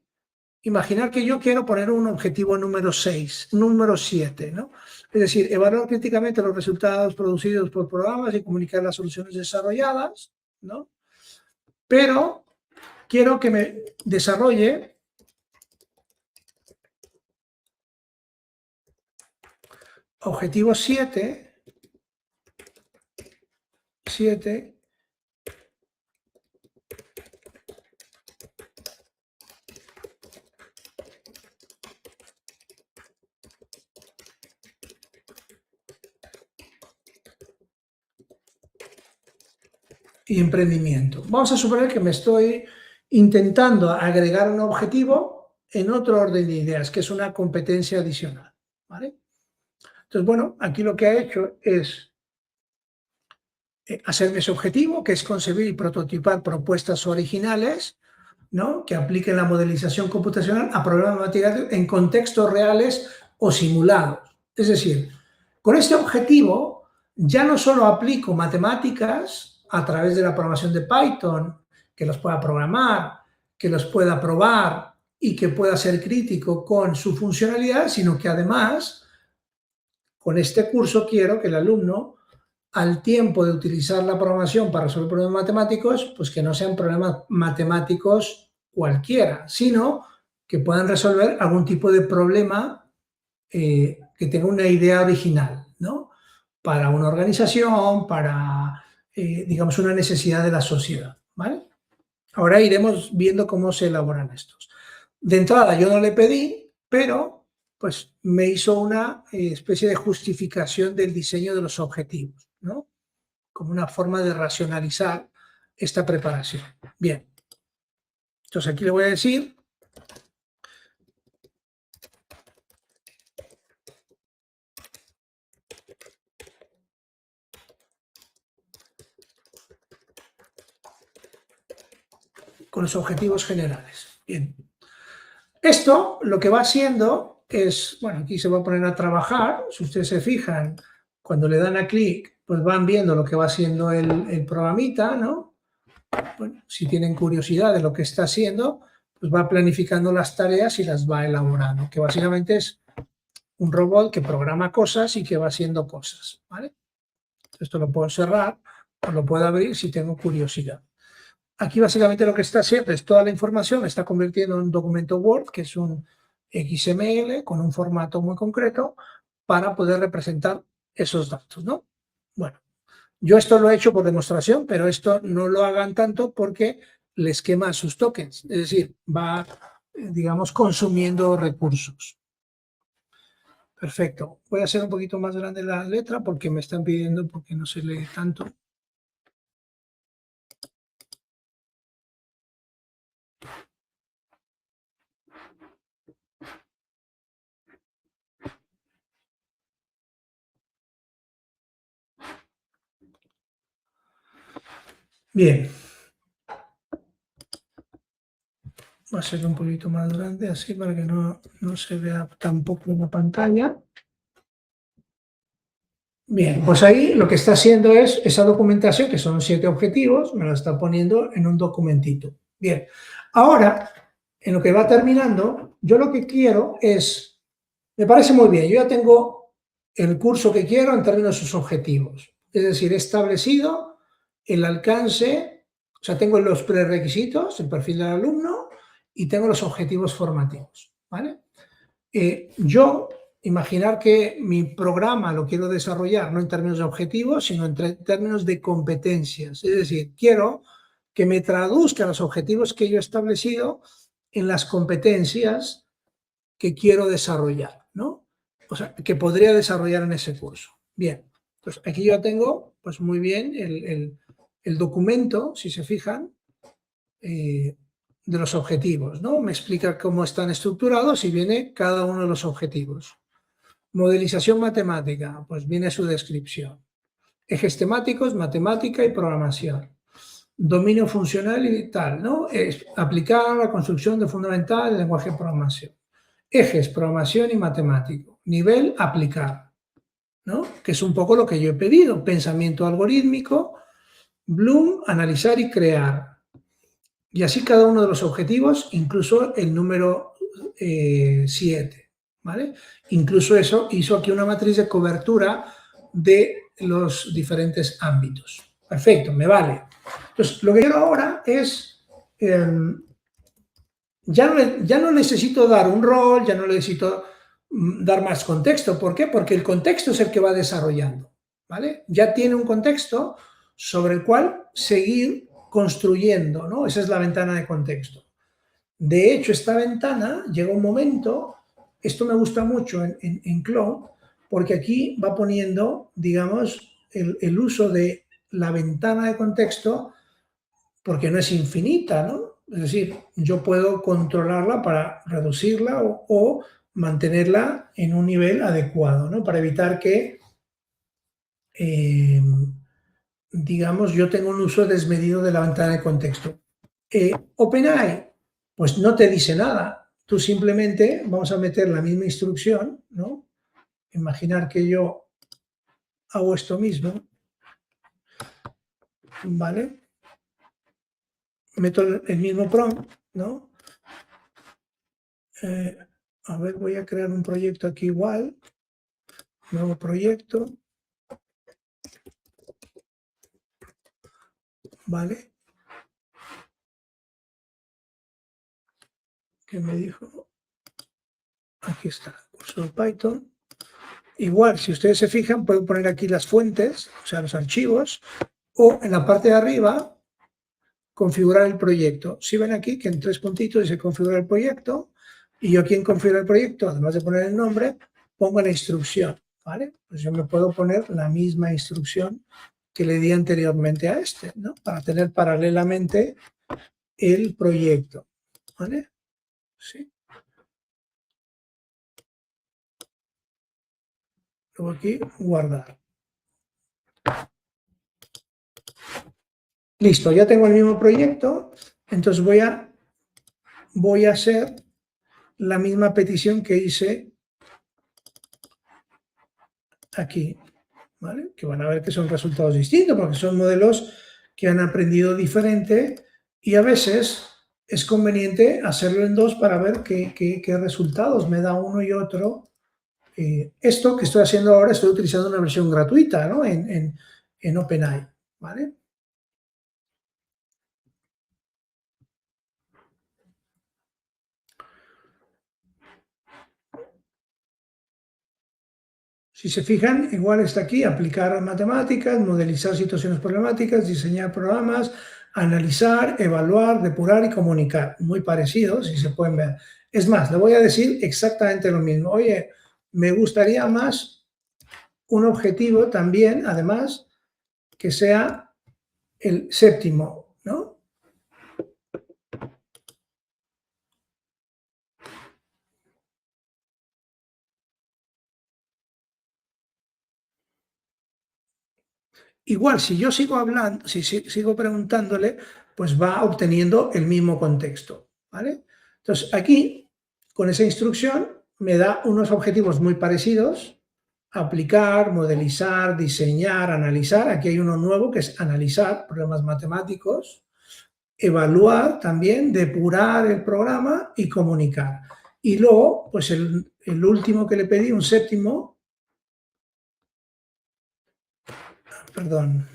Imaginar que yo quiero poner un objetivo número 6, número 7, ¿no? Es decir, evaluar críticamente los resultados producidos por programas y comunicar las soluciones desarrolladas, ¿no? Pero quiero que me desarrolle objetivo 7 y emprendimiento. Vamos a suponer que me estoy intentando agregar un objetivo en otro orden de ideas, que es una competencia adicional, ¿vale? Entonces, bueno, aquí lo que ha hecho es hacerme ese objetivo, que es concebir y prototipar propuestas originales, ¿no?, que apliquen la modelización computacional a problemas matemáticos en contextos reales o simulados. Es decir, con este objetivo ya no solo aplico matemáticas a través de la programación de Python, que los pueda programar, que los pueda probar y que pueda ser crítico con su funcionalidad, sino que además, con este curso quiero que el alumno, al tiempo de utilizar la programación para resolver problemas matemáticos, pues que no sean problemas matemáticos cualquiera, sino que puedan resolver algún tipo de problema que tenga una idea original, ¿no?, para una organización, para, digamos, una necesidad de la sociedad, ¿vale? Ahora iremos viendo cómo se elaboran estos. De entrada, yo no le pedí, pero pues me hizo una especie de justificación del diseño de los objetivos, ¿no?, como una forma de racionalizar esta preparación. Bien, entonces aquí le voy a decir con los objetivos generales. Bien, esto lo que va haciendo es, bueno, aquí se va a poner a trabajar, si ustedes se fijan, cuando le dan a clic, pues van viendo lo que va haciendo el programita, ¿no? Bueno, si tienen curiosidad de lo que está haciendo, pues va planificando las tareas y las va elaborando, que básicamente es un robot que programa cosas y que va haciendo cosas, ¿vale? Esto lo puedo cerrar o lo puedo abrir si tengo curiosidad. Aquí básicamente lo que está haciendo es toda la información, la está convirtiendo en un documento Word, que es un XML con un formato muy concreto para poder representar esos datos, ¿no? Bueno, yo esto lo he hecho por demostración, pero esto no lo hagan tanto porque les quema sus tokens, es decir, va, digamos, consumiendo recursos. Perfecto. Voy a hacer un poquito más grande la letra porque me están pidiendo, porque no se lee tanto. Bien. Va a ser un poquito más grande así para que no se vea tampoco en la pantalla. Bien, pues ahí lo que está haciendo es esa documentación, que son 7 objetivos, me lo está poniendo en un documentito. Bien, ahora, en lo que va terminando, yo lo que quiero es, me parece muy bien, yo ya tengo el curso que quiero en términos de sus objetivos. Es decir, he establecido el alcance, o sea, tengo los prerequisitos, el perfil del alumno y tengo los objetivos formativos, ¿vale? Yo imaginar que mi programa lo quiero desarrollar no en términos de objetivos, sino en términos de competencias. Es decir, quiero que me traduzca los objetivos que yo he establecido en las competencias que quiero desarrollar, ¿no? O sea, que podría desarrollar en ese curso. Bien, pues aquí yo tengo, pues muy bien, el documento, si se fijan, de los objetivos, ¿no? Me explica cómo están estructurados y viene cada uno de los objetivos. Modelización matemática, pues viene su descripción. Ejes temáticos, matemática y programación. dominio funcional y tal, ¿no? Es aplicar la construcción de fundamental del lenguaje de programación. Ejes, programación y matemático. Nivel, aplicar, ¿no? Que es un poco lo que yo he pedido. Pensamiento algorítmico, Bloom, analizar y crear. Y así cada uno de los objetivos, incluso el número 7, ¿vale? Incluso eso hizo aquí una matriz de cobertura de los diferentes ámbitos. Perfecto, me vale. Entonces, lo que quiero ahora es, ya no necesito dar un rol, ya no necesito dar más contexto. ¿Por qué? Porque el contexto es el que va desarrollando, ¿vale? Ya tiene un contexto sobre el cual seguir construyendo, ¿no? Esa es la ventana de contexto. De hecho, esta ventana llega un momento, esto me gusta mucho en Clone, porque aquí va poniendo, digamos, el uso de la ventana de contexto, porque no es infinita, ¿no? Es decir, yo puedo controlarla para reducirla o mantenerla en un nivel adecuado, ¿no? Para evitar que, digamos, yo tenga un uso desmedido de la ventana de contexto. OpenAI, pues no te dice nada. Tú simplemente vamos a meter la misma instrucción, ¿no? Imaginar que yo hago esto mismo, ¿vale? Meto el mismo prompt, ¿no? A ver, voy a crear un proyecto aquí igual. Nuevo proyecto. ¿Vale? ¿Qué me dijo? Aquí está, curso de Python. Igual, si ustedes se fijan, puedo poner aquí las fuentes, o sea, los archivos, o en la parte de arriba, configurar el proyecto. Si ven aquí que en 3 puntitos dice configurar el proyecto, y yo aquí en configurar el proyecto, además de poner el nombre, pongo la instrucción, ¿vale? Pues yo me puedo poner la misma instrucción que le di anteriormente a este, ¿no? Para tener paralelamente el proyecto, ¿vale? Sí. Luego aquí, guardar. Listo, ya tengo el mismo proyecto, entonces voy a hacer la misma petición que hice aquí, ¿vale? Que van a ver que son resultados distintos porque son modelos que han aprendido diferente y a veces es conveniente hacerlo en dos para ver qué resultados me da uno y otro. Esto que estoy haciendo ahora, estoy utilizando una versión gratuita, ¿no? En OpenAI, ¿vale? Si se fijan, igual está aquí, aplicar matemáticas, modelizar situaciones problemáticas, diseñar programas, analizar, evaluar, depurar y comunicar. Muy parecidos, si se pueden ver. Es más, le voy a decir exactamente lo mismo. Oye, me gustaría más un objetivo también, además, que sea el séptimo, ¿no? Igual, si yo sigo hablando, si sigo preguntándole, pues va obteniendo el mismo contexto, ¿vale? Entonces, aquí, con esa instrucción, me da unos objetivos muy parecidos: aplicar, modelizar, diseñar, analizar. Aquí hay uno nuevo que es analizar problemas matemáticos, evaluar también, depurar el programa y comunicar. Y luego, pues el último que le pedí, un séptimo, perdón.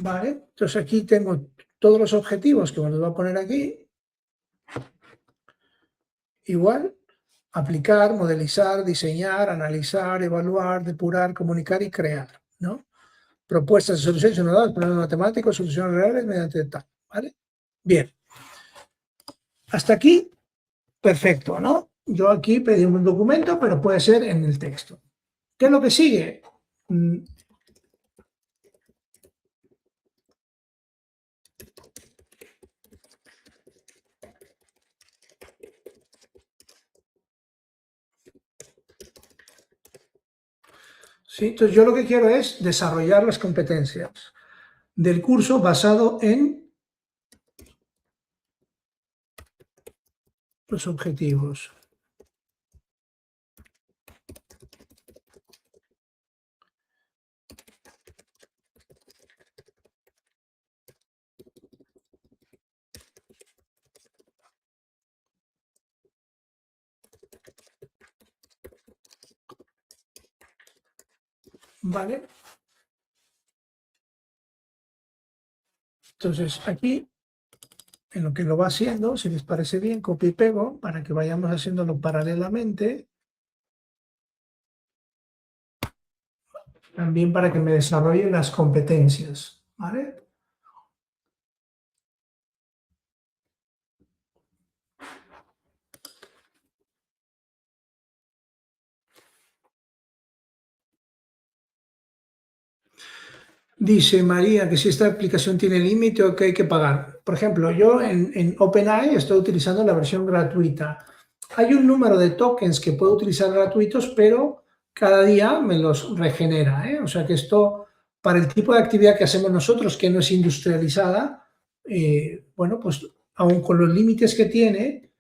Vale, entonces aquí tengo todos los objetivos que me los voy a poner aquí. Igual, aplicar, modelizar, diseñar, analizar, evaluar, depurar, comunicar y crear, ¿no? Propuestas de soluciones innovadoras, problemas matemáticos, soluciones reales mediante tal, ¿vale? Bien. Hasta aquí, perfecto, ¿no? Yo aquí pedí un documento, pero puede ser en el texto. ¿Qué es lo que sigue? ¿sí? Entonces yo lo que quiero es desarrollar las competencias del curso basado en los objetivos. ¿Vale? Entonces aquí, en lo que lo va haciendo, si les parece bien, copio y pego para que vayamos haciéndolo paralelamente. También para que me desarrolle las competencias, ¿vale? Dice María que si esta aplicación tiene límite o que hay que pagar. Por ejemplo, yo en OpenAI estoy utilizando la versión gratuita. Hay un número de tokens que puedo utilizar gratuitos, pero cada día me los regenera, ¿eh? O sea que esto, para el tipo de actividad que hacemos nosotros, que no es industrializada, bueno, pues aun con los límites que tiene,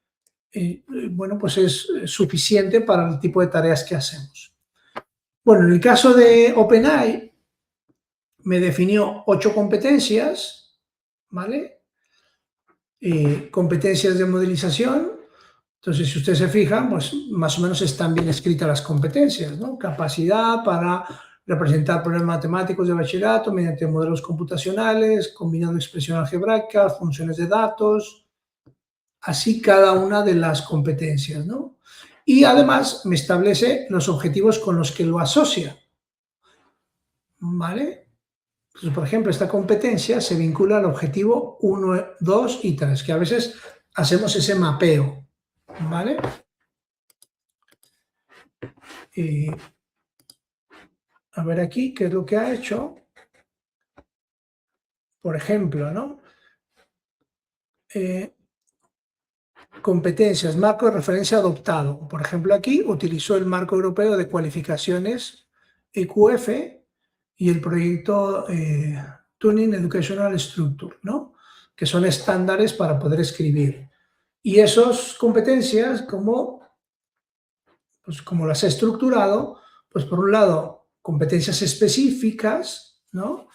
bueno, pues es suficiente para el tipo de tareas que hacemos. Bueno, en el caso de OpenAI, me definió 8 competencias, ¿vale? Competencias de modelización. Entonces, si ustedes se fijan, pues más o menos están bien escritas las competencias, ¿no? Capacidad para representar problemas matemáticos de bachillerato mediante modelos computacionales, combinando expresión algebraica, funciones de datos, así cada una de las competencias, ¿no? Y además me establece los objetivos con los que lo asocia, ¿vale? Pues, por ejemplo, esta competencia se vincula al objetivo 1, 2 y 3, que a veces hacemos ese mapeo, ¿vale? Y a ver aquí qué es lo que ha hecho. Por ejemplo, ¿no? Competencias, marco de referencia adoptado. Por ejemplo, aquí utilizó el marco europeo de cualificaciones EQF y el proyecto Tuning Educational Structure, ¿no? Que son estándares para poder escribir. Y esas competencias, pues como las he estructurado, pues por un lado, competencias específicas, ¿no?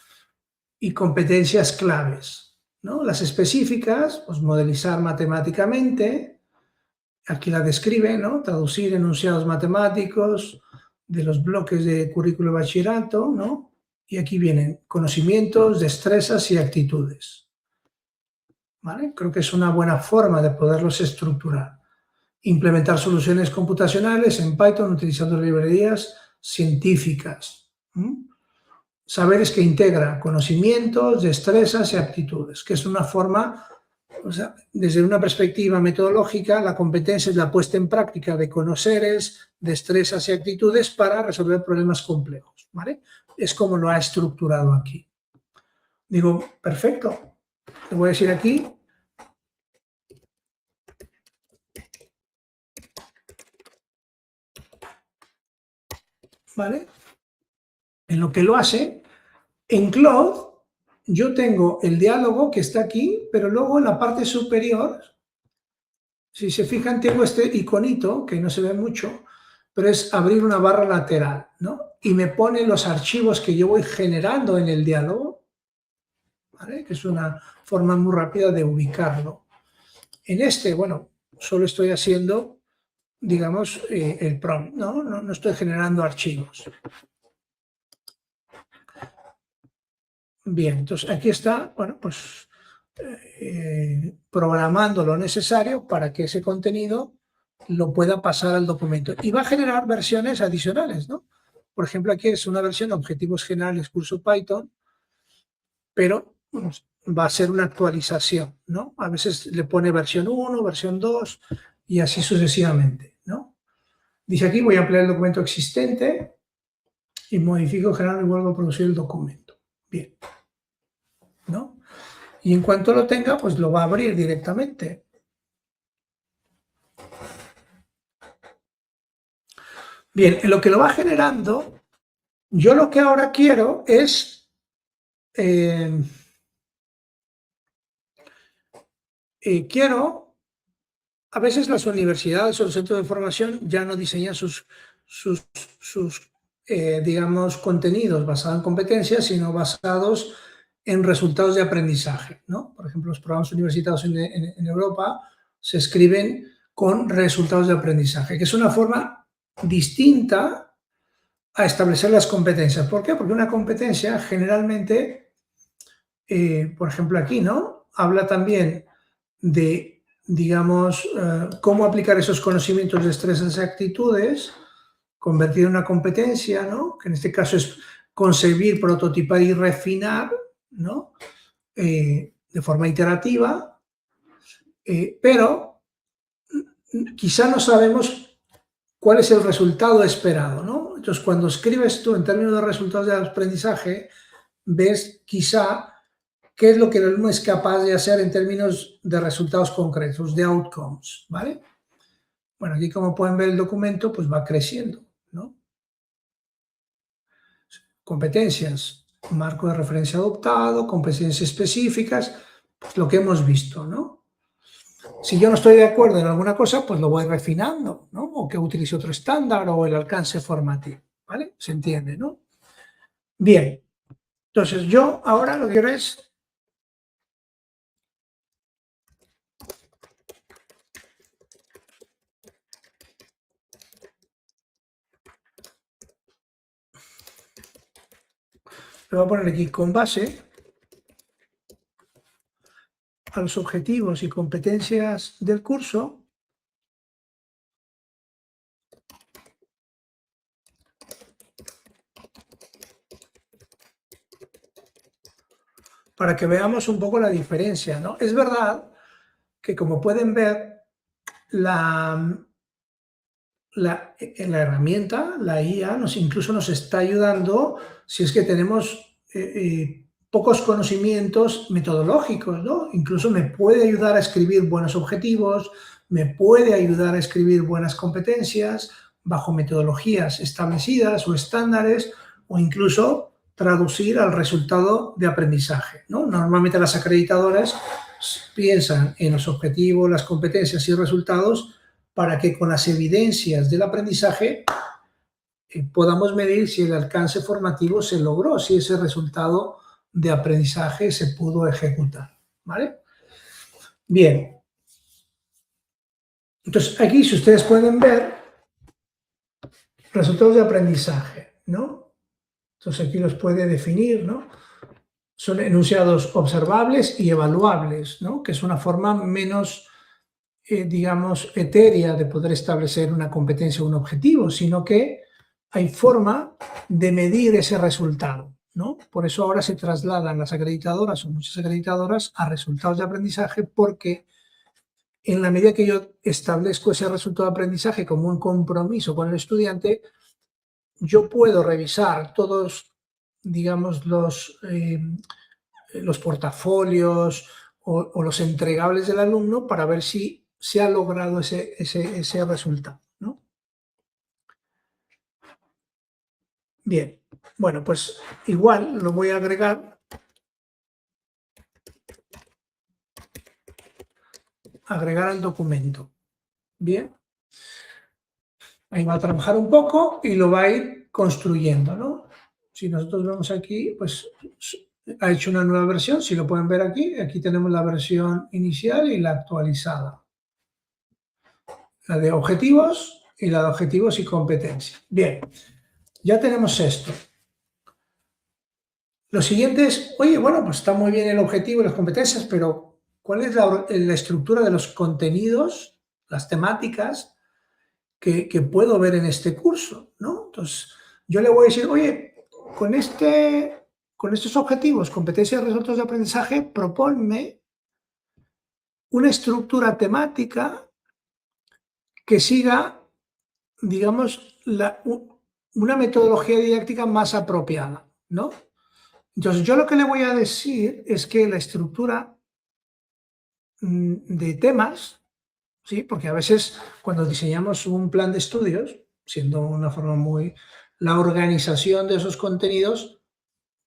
Y competencias claves, ¿no? Las específicas, pues modelizar matemáticamente, aquí la describe, ¿no? Traducir enunciados matemáticos de los bloques de currículo de bachillerato, ¿no? Y aquí vienen conocimientos, destrezas y actitudes, ¿vale? Creo que es una buena forma de poderlos estructurar. Implementar soluciones computacionales en Python utilizando librerías científicas. Saberes que integra conocimientos, destrezas y aptitudes, que es una forma, o sea, desde una perspectiva metodológica, la competencia es la puesta en práctica de conoceres, destrezas y actitudes para resolver problemas complejos, ¿vale? Es como lo ha estructurado aquí. Digo, perfecto. Le voy a decir aquí, ¿vale? En lo que lo hace, en Claude, yo tengo el diálogo que está aquí, pero luego en la parte superior, si se fijan, tengo este iconito, que no se ve mucho, pero es abrir una barra lateral, ¿no? Y me pone los archivos que yo voy generando en el diálogo, ¿vale? Que es una forma muy rápida de ubicarlo. En este, bueno, solo estoy haciendo, digamos, el prompt, ¿no? No estoy generando archivos. Bien, entonces aquí está, bueno, pues programando lo necesario para que ese contenido lo pueda pasar al documento. Y va a generar versiones adicionales, ¿no? Por ejemplo, aquí es una versión de objetivos generales curso Python, pero bueno, va a ser una actualización, ¿no? A veces le pone versión 1, versión 2 y así sucesivamente, ¿no? Dice aquí, voy a ampliar el documento existente y modifico, general y vuelvo a producir el documento. Bien, ¿no? Y en cuanto lo tenga, pues lo va a abrir directamente. Bien, en lo que lo va generando, Yo lo que ahora quiero es, quiero, a veces las universidades o los centros de formación ya no diseñan sus, sus digamos, contenidos basados en competencias, sino basados en resultados de aprendizaje, ¿no? Por ejemplo, los programas universitarios en Europa se escriben con resultados de aprendizaje, que es una forma distinta a establecer las competencias. ¿Por qué? Porque una competencia generalmente, por ejemplo aquí, ¿no? Habla también de, digamos, cómo aplicar esos conocimientos, destrezas y actitudes, convertir en una competencia, ¿no? Que en este caso es concebir, prototipar y refinar, ¿no? De forma iterativa, pero quizá no sabemos cuál es el resultado esperado, ¿no? Entonces, cuando escribes tú en términos de resultados de aprendizaje, ves quizá qué es lo que el alumno es capaz de hacer en términos de resultados concretos, de outcomes, ¿vale? Bueno, aquí como pueden ver el documento, pues va creciendo, ¿no? Competencias, marco de referencia adoptado, competencias específicas, pues lo que hemos visto, ¿no? Si yo no estoy de acuerdo en alguna cosa, pues lo voy refinando, ¿no? O que utilice otro estándar o el alcance formativo, ¿vale? Se entiende, ¿no? Bien, entonces yo ahora lo que quiero es, lo voy a poner aquí con base a los objetivos y competencias del curso, para que veamos un poco la diferencia, ¿no? Es verdad que, como pueden ver, la, la herramienta, la IA, incluso nos está ayudando si es que tenemos pocos conocimientos metodológicos, ¿no? Incluso me puede ayudar a escribir buenos objetivos, me puede ayudar a escribir buenas competencias bajo metodologías establecidas o estándares, o incluso traducir al resultado de aprendizaje, ¿no? Normalmente las acreditadoras piensan en los objetivos, las competencias y resultados para que con las evidencias del aprendizaje podamos medir si el alcance formativo se logró, si ese resultado de aprendizaje se pudo ejecutar, ¿vale? Bien, entonces aquí, si ustedes pueden ver, resultados de aprendizaje, ¿no? Entonces aquí los puede definir, ¿no? Son enunciados observables y evaluables, ¿no? Que es una forma menos, digamos, etérea de poder establecer una competencia o un objetivo, sino que hay forma de medir ese resultado, ¿no? Por eso ahora se trasladan las acreditadoras o muchas acreditadoras a resultados de aprendizaje, porque en la medida que yo establezco ese resultado de aprendizaje como un compromiso con el estudiante, yo puedo revisar todos, digamos, los portafolios o los entregables del alumno para ver si se ha logrado ese resultado, ¿no? Bien, bueno, pues igual lo voy a agregar al documento. Bien, ahí va a trabajar un poco y lo va a ir construyendo, ¿no? Si nosotros vemos aquí, pues ha hecho una nueva versión, si lo pueden ver aquí, aquí tenemos la versión inicial y la actualizada. La de objetivos y la de objetivos y competencias. Bien, ya tenemos esto. Lo siguiente es, oye, bueno, pues está muy bien el objetivo y las competencias, pero ¿cuál es la estructura de los contenidos, las temáticas que puedo ver en este curso, ¿no? Entonces, yo le voy a decir, oye, con estos objetivos, competencias y resultados de aprendizaje, proponme una estructura temática que siga, digamos, una metodología didáctica más apropiada, ¿no? Entonces, yo lo que le voy a decir es que la estructura de temas, ¿sí? Porque a veces cuando diseñamos un plan de estudios, siendo una forma muy la organización de esos contenidos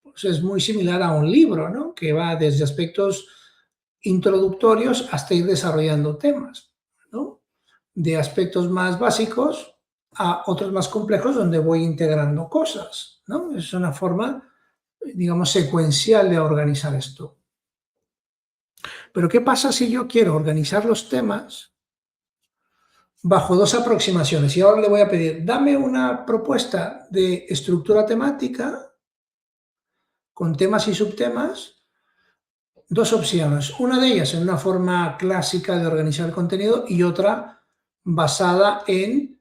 pues, es muy similar a un libro, ¿no? Que va desde aspectos introductorios hasta ir desarrollando temas, ¿no? De aspectos más básicos a otros más complejos donde voy integrando cosas, ¿no? Es una forma, digamos, secuencial de organizar esto. Pero ¿qué pasa si yo quiero organizar los temas bajo dos aproximaciones? Y ahora le voy a pedir, dame una propuesta de estructura temática con temas y subtemas. Dos opciones, una de ellas en una forma clásica de organizar el contenido y otra basada en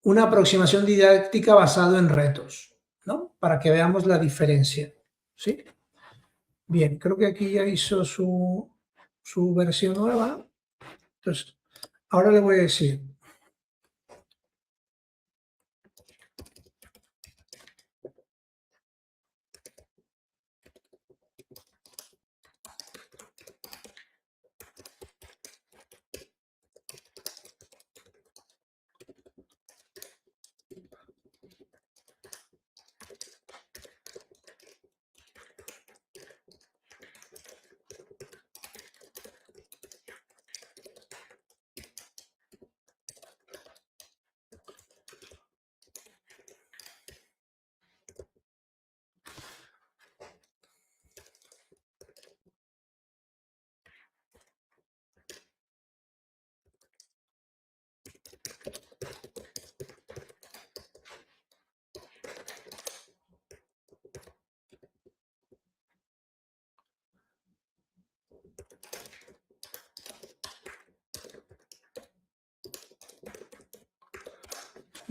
una aproximación didáctica basada en retos, ¿no? Para que veamos la diferencia, ¿sí? Bien, creo que aquí ya hizo su versión nueva. Entonces, ahora le voy a decir,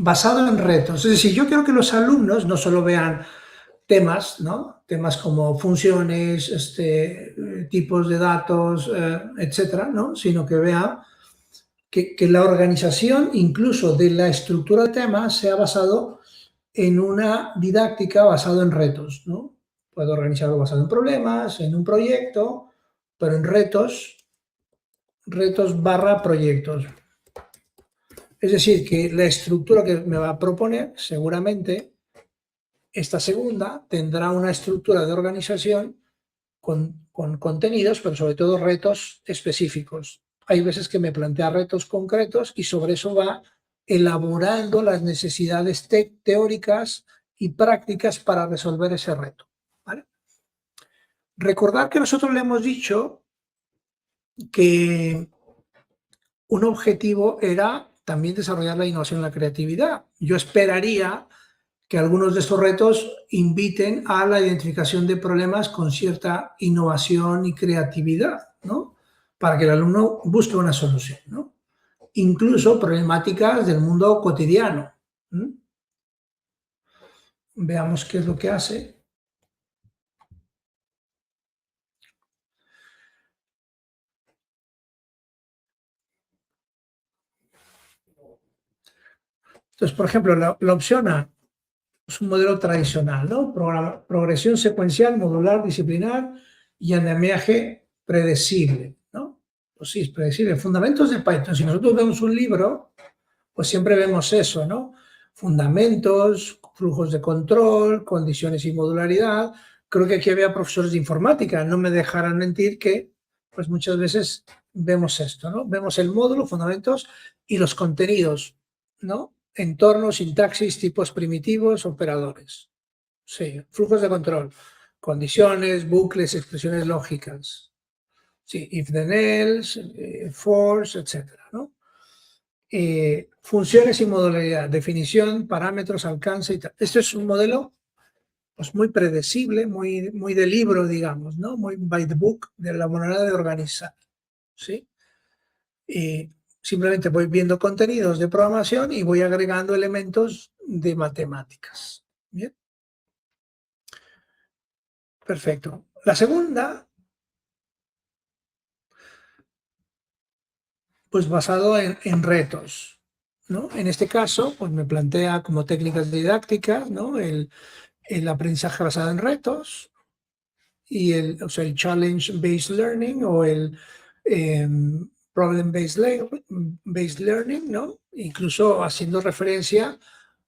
basado en retos. Es decir, yo quiero que los alumnos no solo vean temas, ¿no? Temas como funciones, tipos de datos, etcétera, ¿no? Sino que vea que la organización, incluso de la estructura de temas, sea basado en una didáctica basado en retos, ¿no? Puedo organizarlo basado en problemas, en un proyecto, pero en retos, retos barra proyectos. Es decir, que la estructura que me va a proponer, seguramente, esta segunda tendrá una estructura de organización con contenidos, pero sobre todo retos específicos. Hay veces que me plantea retos concretos y sobre eso va elaborando las necesidades teóricas y prácticas para resolver ese reto. ¿Vale? Recordar que nosotros le hemos dicho que un objetivo era también desarrollar la innovación y la creatividad. Yo esperaría que algunos de estos retos inviten a la identificación de problemas con cierta innovación y creatividad, ¿no? Para que el alumno busque una solución, ¿no? Incluso problemáticas del mundo cotidiano. ¿Mm? Veamos qué es lo que hace. Entonces, por ejemplo, la opción A es un modelo tradicional, ¿no? Progresión secuencial, modular, disciplinar y andamiaje predecible, ¿no? Pues sí, es predecible. Fundamentos de Python. Si nosotros vemos un libro, pues siempre vemos eso, ¿no? Fundamentos, flujos de control, condiciones y modularidad. Creo que aquí había profesores de informática, no me dejarán mentir que, pues muchas veces vemos esto, ¿no? Vemos el módulo, fundamentos y los contenidos, ¿no? Entorno, sintaxis, tipos primitivos, operadores. Sí, flujos de control, condiciones, bucles, expresiones lógicas. Sí, if then else, force, etcétera, ¿no? Funciones y modularidad, definición, parámetros, alcance y tal. Esto es un modelo pues, muy predecible, muy de libro, digamos, ¿no? Muy by the book, de la manera de organizar, ¿sí? Y simplemente voy viendo contenidos de programación y voy agregando elementos de matemáticas. ¿Bien? Perfecto. La segunda, pues basado en retos, ¿no? En este caso, pues me plantea como técnicas didácticas, ¿no? El aprendizaje basado en retos y o sea, el challenge-based learning o el problem-based based learning, ¿no? Incluso haciendo referencia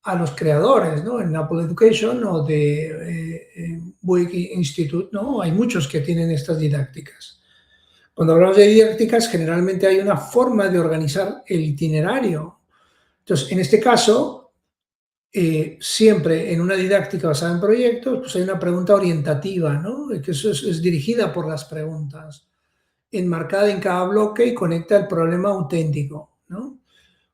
a los creadores, ¿no? En Apple Education o de Buick Institute, ¿no? Hay muchos que tienen estas didácticas. Cuando hablamos de didácticas, generalmente hay una forma de organizar el itinerario. Entonces, en este caso, siempre en una didáctica basada en proyectos, pues hay una pregunta orientativa, ¿no? Que eso es dirigida por las preguntas, enmarcada en cada bloque y conecta el problema auténtico, ¿no?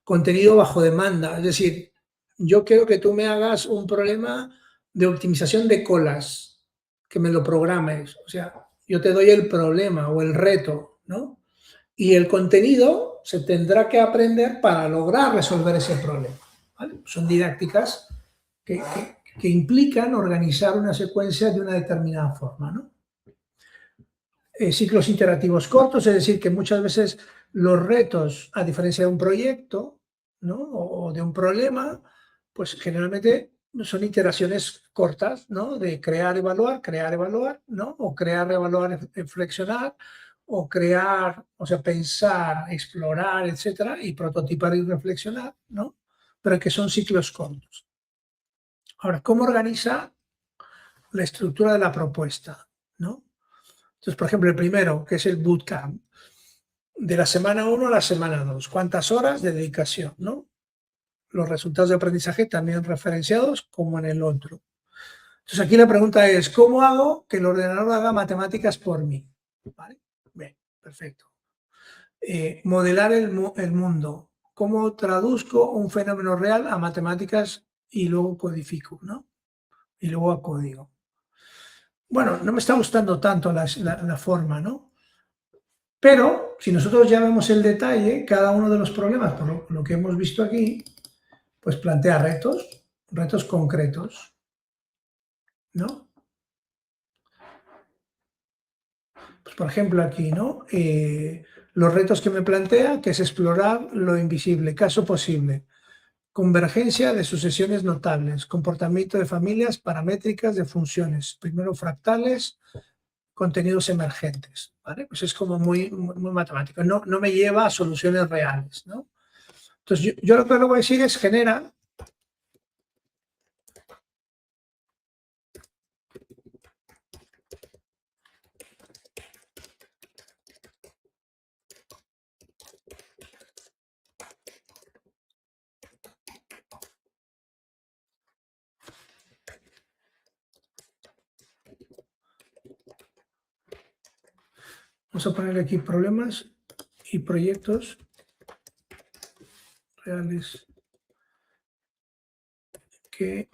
Contenido bajo demanda, es decir, yo quiero que tú me hagas un problema de optimización de colas, que me lo programes, o sea, yo te doy el problema o el reto, ¿no? Y el contenido se tendrá que aprender para lograr resolver ese problema, ¿vale? Son didácticas que implican organizar una secuencia de una determinada forma, ¿no? Ciclos interactivos cortos, es decir, que muchas veces los retos, a diferencia de un proyecto, ¿no? O de un problema, pues generalmente son iteraciones cortas, ¿no? De crear, evaluar, ¿no? O crear, evaluar, reflexionar, o crear, o sea, pensar, explorar, etcétera, y prototipar y reflexionar, ¿no? Pero que son ciclos cortos. Ahora, ¿cómo organiza la estructura de la propuesta, ¿no? Entonces, por ejemplo, el primero, que es el bootcamp, de la semana 1 a la semana 2, ¿cuántas horas de dedicación, no? Los resultados de aprendizaje también referenciados como en el otro. Entonces, aquí la pregunta es, ¿cómo hago que el ordenador haga matemáticas por mí? ¿Vale? Bien, perfecto. Modelar el mundo. ¿Cómo traduzco un fenómeno real a matemáticas y luego codifico, ¿no? Y luego a código. Bueno, no me está gustando tanto la forma, ¿no? Pero si nosotros ya vemos el detalle, cada uno de los problemas, por lo que hemos visto aquí, pues plantea retos concretos, ¿no? Pues por ejemplo aquí, ¿no? Los retos que me plantea, que es explorar lo invisible, caso posible, convergencia de sucesiones notables, comportamiento de familias paramétricas de funciones, primero fractales, contenidos emergentes, ¿vale? Pues es como muy matemático, no me lleva a soluciones reales, ¿no? Entonces, yo lo que le voy a decir es genera. Vamos a poner aquí problemas y proyectos reales que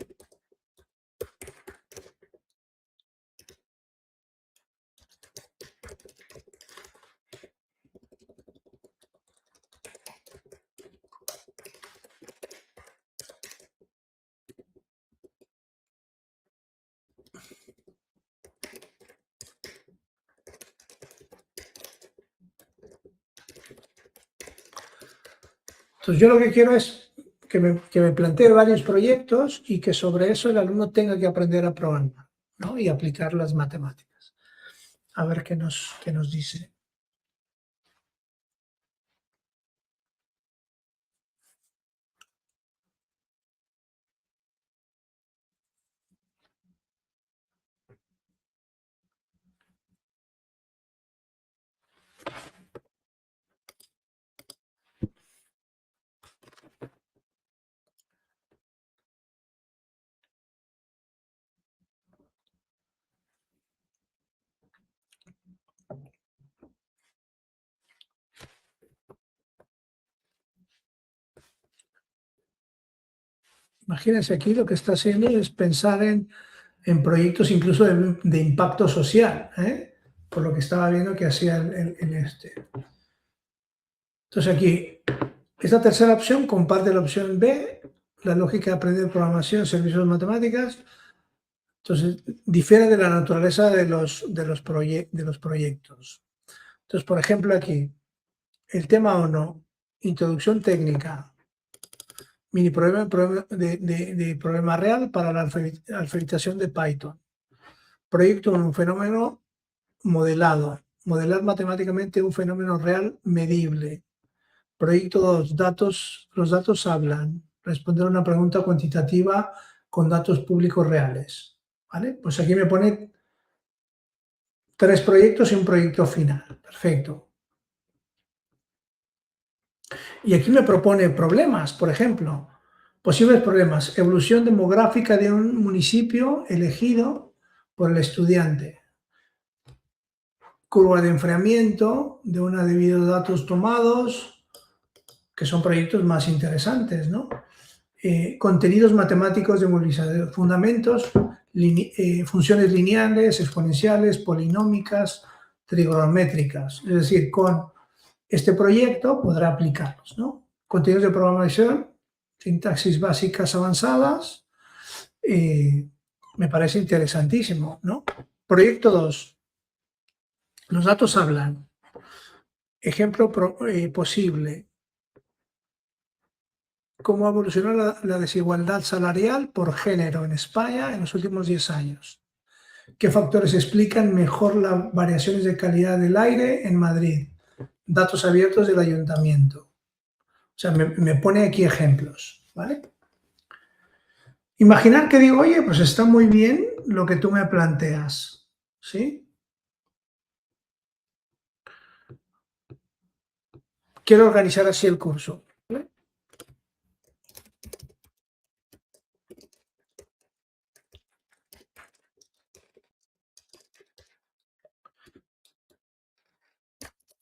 entonces yo lo que quiero es que me plantee varios proyectos y que sobre eso el alumno tenga que aprender a programar, ¿no? Y aplicar las matemáticas. A ver qué nos dice. Imagínense aquí lo que está haciendo es pensar en proyectos incluso de impacto social, ¿eh? Por lo que estaba viendo que hacía en este. Entonces aquí, esta tercera opción comparte la opción B, la lógica de aprender programación, servicios de matemáticas. Entonces, difiere de la naturaleza de los proyectos. Entonces, por ejemplo, aquí, el tema 1, introducción técnica, mini problema de problema real para la alfabetización de Python. Proyecto 1, un fenómeno modelado, modelar matemáticamente un fenómeno real medible. Proyecto 2, los datos hablan. responder una pregunta cuantitativa con datos públicos reales, ¿vale? Pues aquí me pone 3 proyectos y un proyecto final. Perfecto. Y aquí me propone problemas, por ejemplo, posibles problemas, evolución demográfica de un municipio elegido por el estudiante, curva de enfriamiento de una debido a datos tomados, que son proyectos más interesantes, ¿no? Contenidos matemáticos de movilización, fundamentos, funciones lineales, exponenciales, polinómicas, trigonométricas. Es decir, con este proyecto podrá aplicarlos, ¿no? Contenidos de programación, sintaxis básicas avanzadas, me parece interesantísimo, ¿no? Proyecto 2, los datos hablan. Ejemplo posible, cómo ha evolucionado la desigualdad salarial por género en España en los últimos 10 años. ¿Qué factores explican mejor las variaciones de calidad del aire en Madrid? Datos abiertos del ayuntamiento. O sea, me pone aquí ejemplos, ¿vale? Imaginar que digo, oye, pues está muy bien lo que tú me planteas, ¿sí? Quiero organizar así el curso, ¿vale?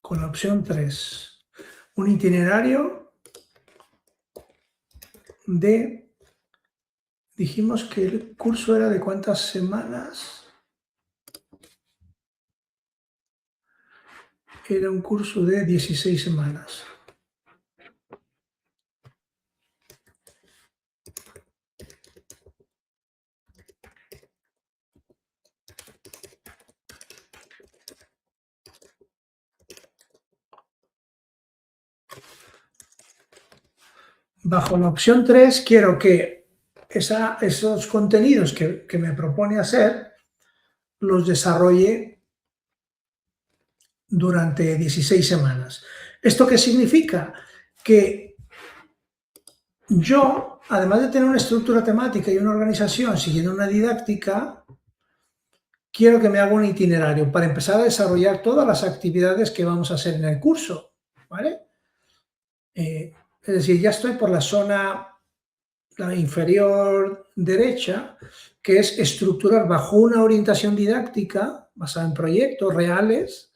Con la opción 3, un itinerario de, dijimos que el curso era de cuántas semanas, era un curso de 16 semanas. Bajo la opción 3 quiero que esos contenidos que me propone hacer los desarrolle durante 16 semanas. ¿Esto qué significa? Que yo, además de tener una estructura temática y una organización siguiendo una didáctica, quiero que me haga un itinerario para empezar a desarrollar todas las actividades que vamos a hacer en el curso, ¿vale? Es decir, ya estoy por la zona la inferior derecha, que es estructurar bajo una orientación didáctica basada en proyectos reales,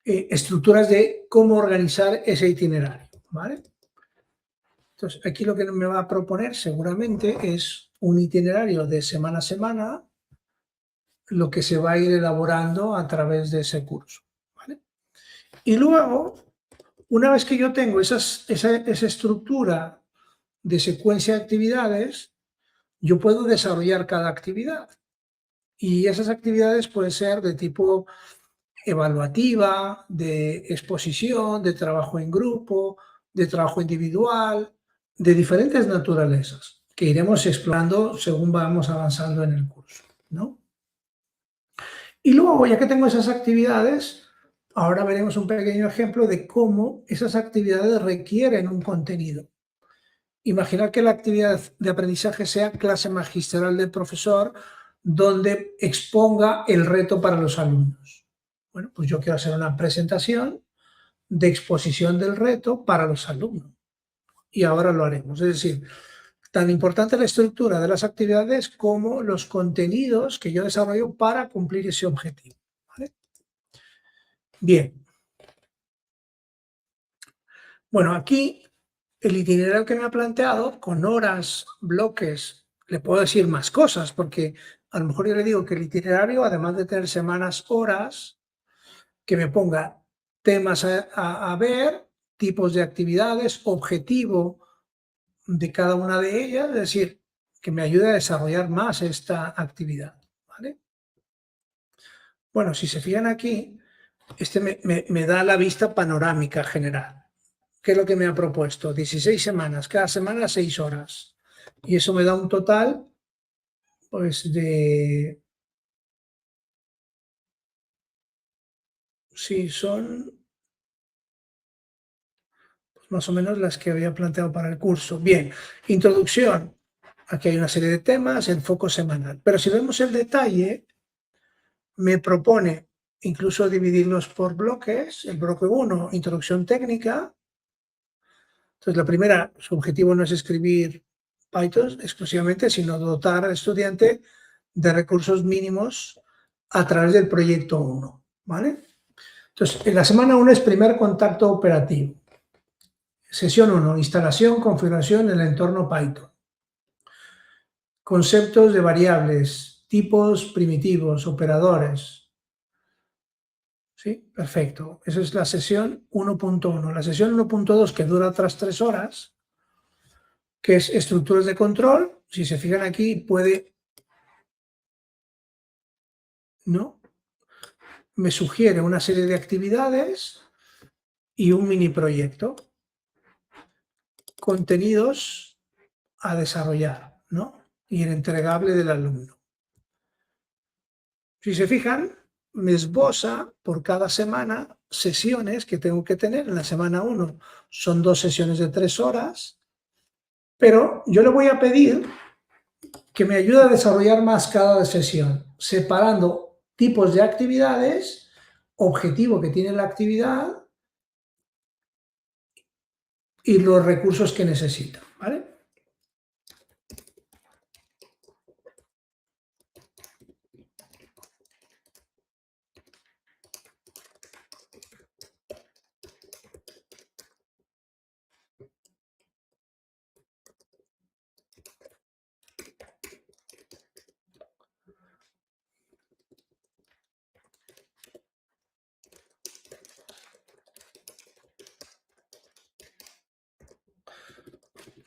estructuras de cómo organizar ese itinerario, ¿vale? Entonces, aquí lo que me va a proponer seguramente es un itinerario de semana a semana, lo que se va a ir elaborando a través de ese curso, ¿vale? Y luego, una vez que yo tengo esa estructura de secuencia de actividades, yo puedo desarrollar cada actividad. Y esas actividades pueden ser de tipo evaluativa, de exposición, de trabajo en grupo, de trabajo individual, de diferentes naturalezas, que iremos explorando según vamos avanzando en el curso, ¿no? Y luego, ya que tengo esas actividades, ahora veremos un pequeño ejemplo de cómo esas actividades requieren un contenido. Imaginar que la actividad de aprendizaje sea clase magistral del profesor, donde exponga el reto para los alumnos. Bueno, pues yo quiero hacer una presentación de exposición del reto para los alumnos. Y ahora lo haremos. Es decir, tan importante la estructura de las actividades como los contenidos que yo desarrollo para cumplir ese objetivo, ¿vale? Bien, bueno, aquí el itinerario que me ha planteado, con horas, bloques, le puedo decir más cosas, porque a lo mejor yo le digo que el itinerario, además de tener semanas, horas, que me ponga temas a ver, tipos de actividades, objetivo de cada una de ellas, es decir, que me ayude a desarrollar más esta actividad, ¿vale? Bueno, si se fijan aquí, este me da la vista panorámica general. ¿Qué es lo que me ha propuesto? 16 semanas, cada semana 6 horas. Y eso me da un total, pues, sí, son más o menos las que había planteado para el curso. Bien, introducción. Aquí hay una serie de temas, el foco semanal. Pero si vemos el detalle, me propone incluso dividirlos por bloques. El bloque 1, introducción técnica. Entonces, la primera, su objetivo no es escribir Python exclusivamente, sino dotar al estudiante de recursos mínimos a través del proyecto 1, ¿vale? Entonces, en la semana 1 es primer contacto operativo. Sesión 1, instalación, configuración del entorno Python. Conceptos de variables, tipos primitivos, operadores. ¿Sí? Perfecto. Esa es la sesión 1.1. La sesión 1.2, que dura otras 3 horas, que es estructuras de control. Si se fijan aquí, puede, ¿no? Me sugiere una serie de actividades y un mini proyecto. Contenidos a desarrollar, ¿no? Y el entregable del alumno. Si se fijan, me esboza por cada semana sesiones que tengo que tener. En la semana 1 son 2 sesiones de 3 horas, pero yo le voy a pedir que me ayude a desarrollar más cada sesión, separando tipos de actividades, objetivo que tiene la actividad y los recursos que necesita, ¿vale?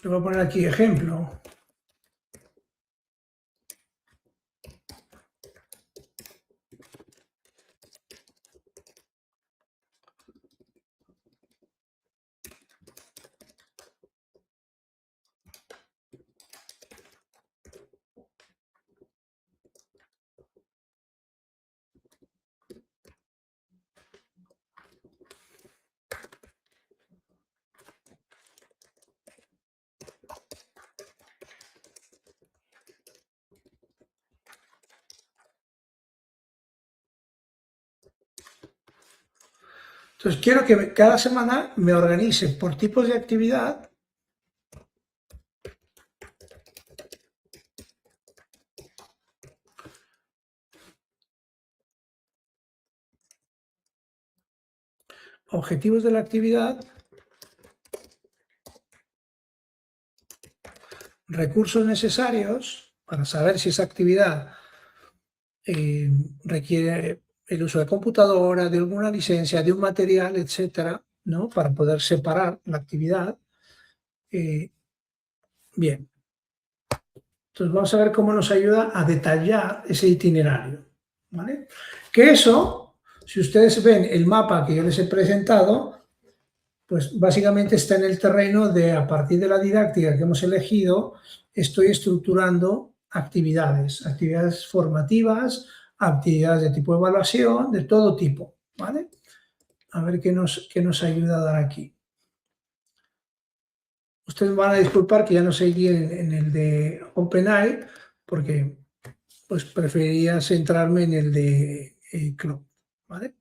Le voy a poner aquí ejemplo. Entonces, quiero que cada semana me organice por tipos de actividad objetivos de la actividad, recursos necesarios para saber si esa actividad requiere el uso de computadora, de alguna licencia, de un material, etcétera, ¿no? Para poder separar la actividad. Bien. Entonces vamos a ver cómo nos ayuda a detallar ese itinerario, ¿vale? Que eso, si ustedes ven el mapa que yo les he presentado, pues básicamente está en el terreno de, a partir de la didáctica que hemos elegido, estoy estructurando actividades formativas, actividades de tipo de evaluación, de todo tipo, ¿vale? A ver qué nos ayuda a dar aquí. Ustedes van a disculpar que ya no seguí en el de OpenAI, porque pues preferiría centrarme en el de Cloud, ¿vale?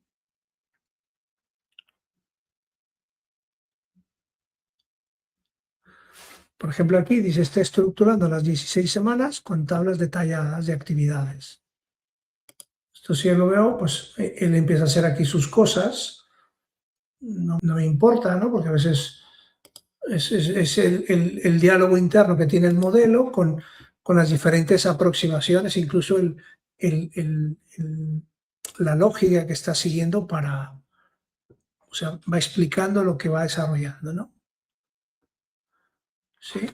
Por ejemplo, aquí dice, está estructurando las 16 semanas con tablas detalladas de actividades. Esto si yo lo veo, pues él empieza a hacer aquí sus cosas, no me importa, ¿no? Porque a veces es el diálogo interno que tiene el modelo con las diferentes aproximaciones, incluso la lógica que está siguiendo para, o sea, va explicando lo que va desarrollando, ¿no? Sí.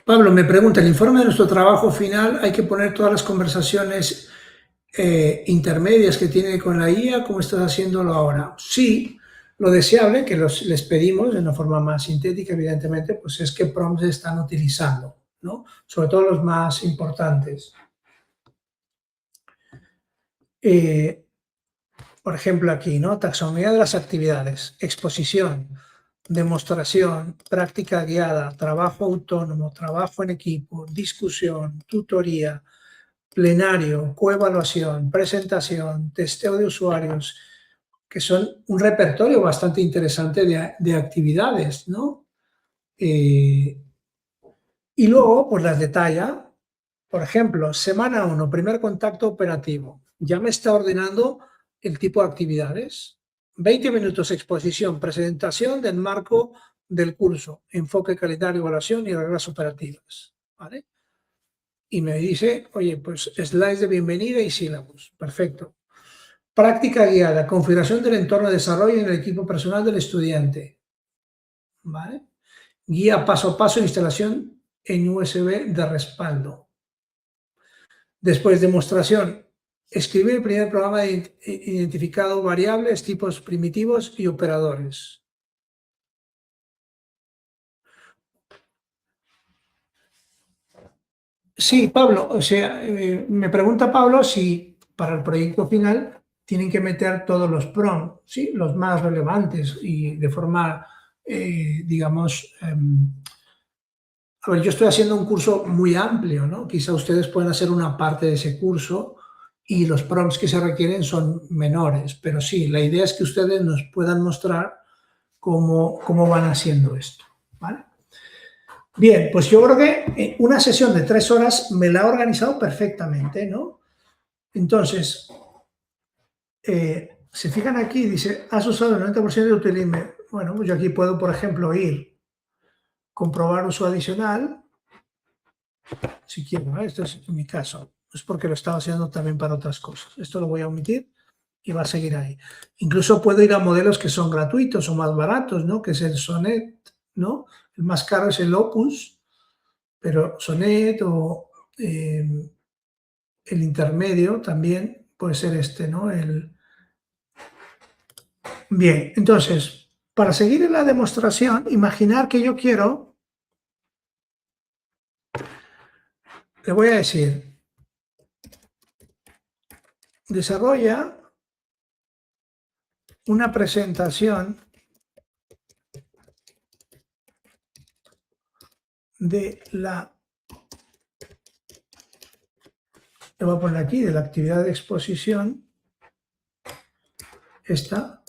Pablo me pregunta, ¿el informe de nuestro trabajo final hay que poner todas las conversaciones intermedias que tiene con la IA, como estás haciéndolo ahora? Sí, Lo deseable que les pedimos de una forma más sintética, evidentemente, pues es qué prompts están utilizando, ¿no? Sobre todo los más importantes. Por ejemplo, aquí, ¿no? Taxonomía de las actividades, exposición, demostración, práctica guiada, trabajo autónomo, trabajo en equipo, discusión, tutoría, plenario, coevaluación, presentación, testeo de usuarios, que son un repertorio bastante interesante de actividades, ¿no? Eh, y luego, pues las detalla. Por ejemplo, semana 1, primer contacto operativo. Ya me está ordenando el tipo de actividades. 20 minutos exposición, presentación del marco del curso, enfoque, calendario, evaluación y reglas operativas. ¿Vale? Y me dice, oye, pues slides de bienvenida y sílabos. Perfecto. Práctica guiada, configuración del entorno de desarrollo en el equipo personal del estudiante. ¿Vale? Guía paso a paso, instalación en USB de respaldo. Después, demostración. Escribir el primer programa identificado variables, tipos primitivos y operadores. Sí, Pablo, o sea, me pregunta Pablo si para el proyecto final tienen que meter todos los prompts, ¿sí? Los más relevantes y de forma, digamos, a ver, yo estoy haciendo un curso muy amplio, ¿no? Quizá ustedes puedan hacer una parte de ese curso y los prompts que se requieren son menores, pero sí, la idea es que ustedes nos puedan mostrar cómo van haciendo esto, ¿vale? Bien, pues yo creo que una sesión de 3 horas me la ha organizado perfectamente, ¿no? Entonces, se fijan aquí, dice, has usado el 90% de utilismo. Bueno, pues yo aquí puedo, por ejemplo, ir, comprobar uso adicional, si quiero, ¿no? Esto es mi caso. Es porque lo estaba haciendo también para otras cosas. Esto lo voy a omitir y va a seguir ahí. Incluso puedo ir a modelos que son gratuitos o más baratos, ¿no? Que es el Sonnet, ¿no? El más caro es el Opus, pero Sonnet o el intermedio también puede ser este, ¿no? Bien, entonces, para seguir en la demostración, imaginar que yo quiero, le voy a decir, desarrolla una presentación de la, le voy a poner aquí, de la actividad de exposición, esta,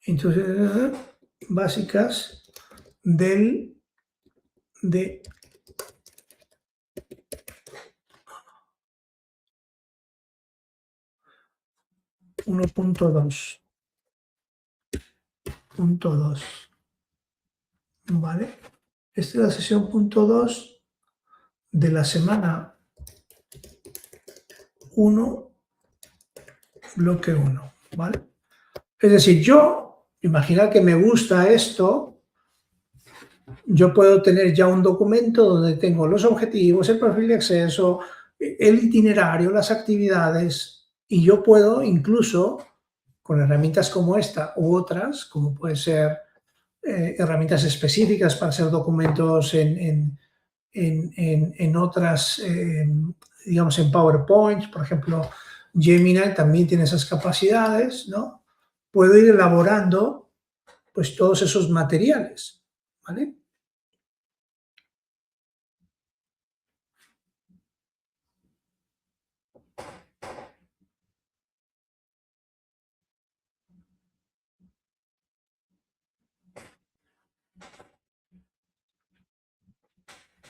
entonces, básicas de 1.2, ¿vale? Esta es la sesión punto 2 de la semana 1, bloque 1, ¿vale? Es decir, yo, imaginar que me gusta esto, yo puedo tener ya un documento donde tengo los objetivos, el perfil de acceso, el itinerario, las actividades, y yo puedo incluso, con herramientas como esta u otras, como puede ser herramientas específicas para hacer documentos en otras, digamos, en PowerPoint, por ejemplo, Gemini también tiene esas capacidades, ¿no? Puedo ir elaborando, pues, todos esos materiales, ¿vale?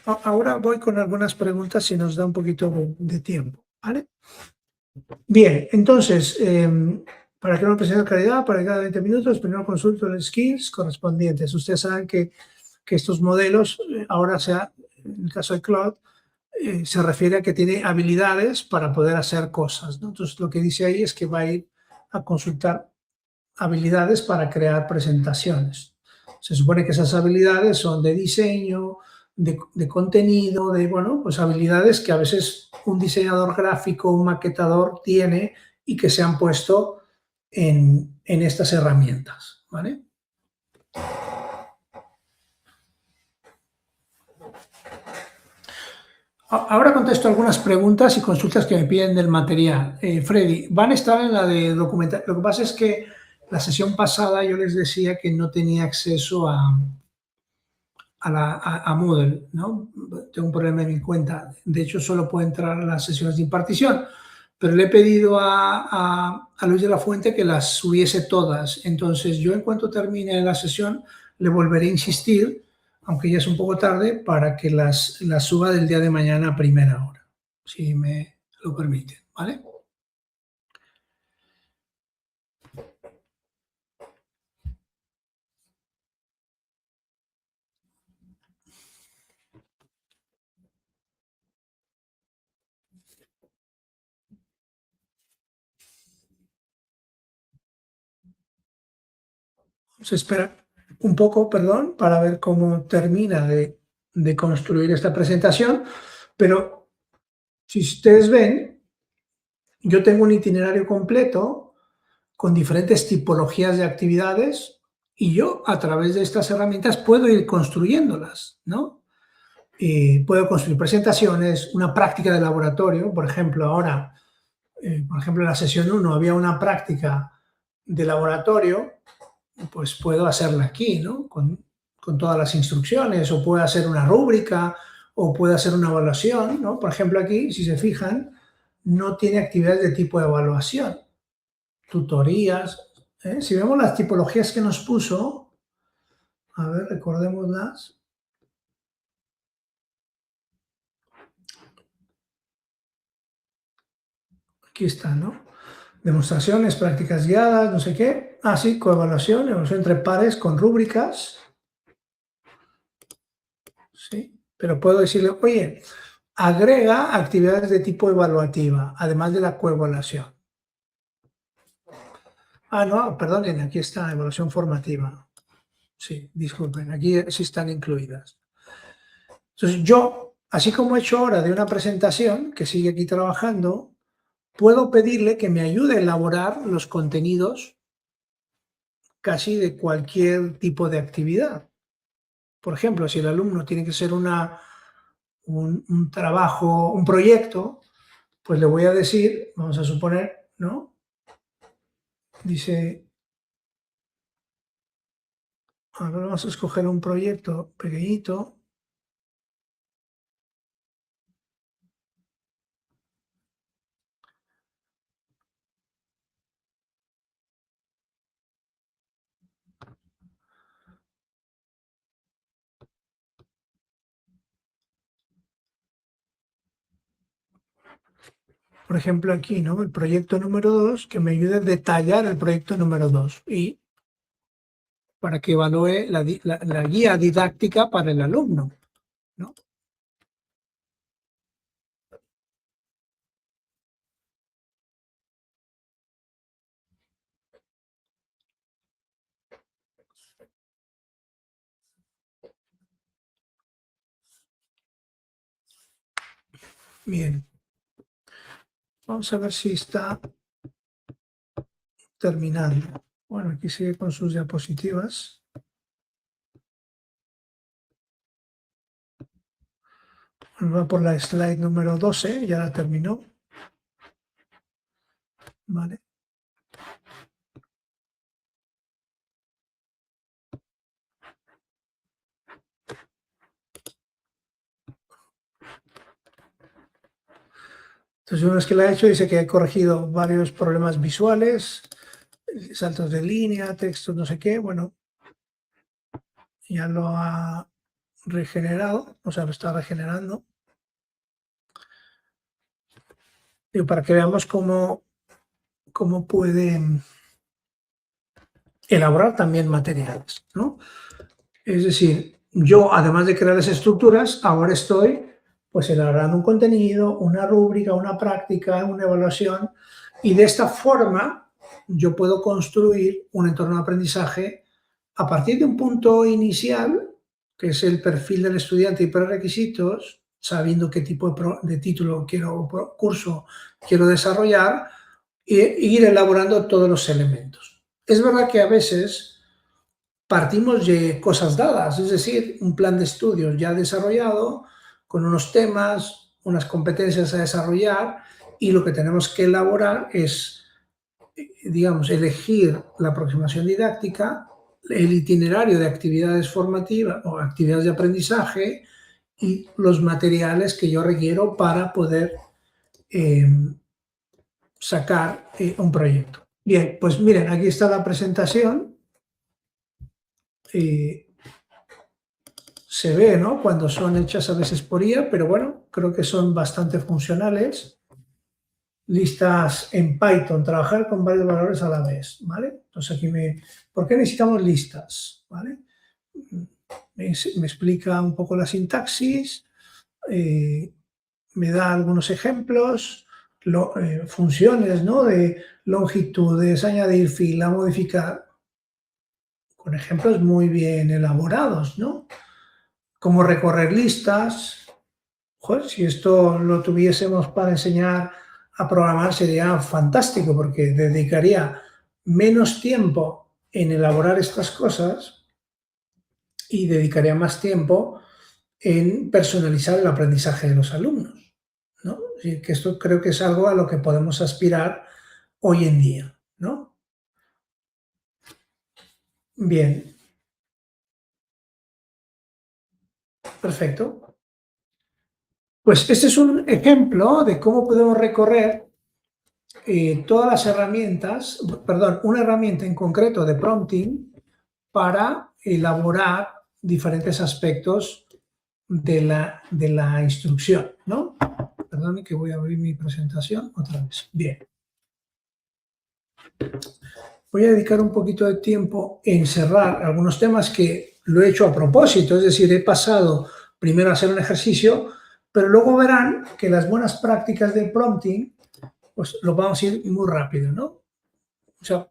Ahora voy con algunas preguntas si nos da un poquito de tiempo, ¿vale? Bien, entonces, para crear una presentación de calidad, para cada 20 minutos, primero consulto los skills correspondientes. Ustedes saben que estos modelos, ahora sea, en el caso de Claude, se refiere a que tiene habilidades para poder hacer cosas, ¿no? Entonces, lo que dice ahí es que va a ir a consultar habilidades para crear presentaciones. Se supone que esas habilidades son de diseño, de contenido, de, bueno, pues habilidades que a veces un diseñador gráfico, un maquetador tiene y que se han puesto en estas herramientas, ¿vale? Ahora contesto algunas preguntas y consultas que me piden del material. Freddy, van a estar en la de documental. Lo que pasa es que la sesión pasada yo les decía que no tenía acceso a Moodle, ¿no? Tengo un problema en mi cuenta. De hecho, solo puedo entrar a las sesiones de impartición, pero le he pedido a Luis de la Fuente que las subiese todas. Entonces, yo en cuanto termine la sesión, le volveré a insistir, aunque ya es un poco tarde, para que las suba del día de mañana a primera hora, si me lo permite, ¿vale? Vamos a esperar un poco, perdón, para ver cómo termina de construir esta presentación, pero si ustedes ven, yo tengo un itinerario completo con diferentes tipologías de actividades y yo a través de estas herramientas puedo ir construyéndolas, ¿no? Puedo construir presentaciones, una práctica de laboratorio, por ejemplo, ahora, por ejemplo, en la sesión uno había una práctica de laboratorio, pues puedo hacerla aquí, ¿no? Con todas las instrucciones, o puedo hacer una rúbrica, o puedo hacer una evaluación, ¿no? Por ejemplo, aquí, si se fijan, no tiene actividades de tipo de evaluación, tutorías. Si vemos las tipologías que nos puso, a ver, recordémoslas. Aquí está, ¿no? Demostraciones, prácticas guiadas, no sé qué. Ah, sí, coevaluación, evaluación entre pares con rúbricas. Sí, pero puedo decirle, oye, agrega actividades de tipo evaluativa, además de la coevaluación. Ah, no, perdonen, aquí está, evaluación formativa. Sí, disculpen, aquí sí están incluidas. Entonces yo, así como he hecho ahora de una presentación, que sigue aquí trabajando, puedo pedirle que me ayude a elaborar los contenidos casi de cualquier tipo de actividad. Por ejemplo, si el alumno tiene que hacer un trabajo, un proyecto, pues le voy a decir, vamos a suponer, ¿no? Dice, a ver, vamos a escoger un proyecto pequeñito. Por ejemplo, aquí, ¿no? El proyecto número 2 que me ayude a detallar el proyecto número 2 y para que evalúe la guía didáctica para el alumno, ¿no? Bien, vamos a ver si está terminando. Bueno, aquí sigue con sus diapositivas. Va por la slide número 12, ya la terminó. Vale. Entonces, una vez que la he hecho, dice que he corregido varios problemas visuales, saltos de línea, textos, no sé qué. Bueno, ya lo ha regenerado, o sea, lo está regenerando. Digo, para que veamos cómo pueden elaborar también materiales, ¿no? Es decir, yo, además de crear las estructuras, ahora estoy pues elaborando un contenido, una rúbrica, una práctica, una evaluación, y de esta forma yo puedo construir un entorno de aprendizaje a partir de un punto inicial, que es el perfil del estudiante y prerequisitos, sabiendo qué tipo de título quiero, o curso quiero desarrollar, ir elaborando todos los elementos. Es verdad que a veces partimos de cosas dadas, es decir, un plan de estudios ya desarrollado, con unos temas, unas competencias a desarrollar, y lo que tenemos que elaborar es, digamos, elegir la aproximación didáctica, el itinerario de actividades formativas o actividades de aprendizaje y los materiales que yo requiero para poder eh, sacar un proyecto. Bien, pues miren, aquí está la presentación. Se ve, ¿no? Cuando son hechas a veces por IA, pero bueno, creo que son bastante funcionales. Listas en Python, trabajar con varios valores a la vez, ¿vale? Entonces aquí ¿por qué necesitamos listas? ¿Vale? Me explica un poco la sintaxis, me da algunos ejemplos, funciones, ¿no? De longitudes, añadir fila, modificar, con ejemplos muy bien elaborados, ¿no? Cómo recorrer listas. Joder, si esto lo tuviésemos para enseñar a programar sería fantástico, porque dedicaría menos tiempo en elaborar estas cosas y dedicaría más tiempo en personalizar el aprendizaje de los alumnos, ¿no? Y que esto creo que es algo a lo que podemos aspirar hoy en día, ¿no? Bien, perfecto. Pues este es un ejemplo de cómo podemos recorrer todas las herramientas, perdón, una herramienta en concreto de prompting para elaborar diferentes aspectos de la instrucción, ¿no? Perdón que voy a abrir mi presentación otra vez. Bien. Voy a dedicar un poquito de tiempo en cerrar algunos temas que lo he hecho a propósito, es decir, he pasado primero a hacer un ejercicio, pero luego verán que las buenas prácticas del prompting, pues lo vamos a ir muy rápido, ¿no? O sea,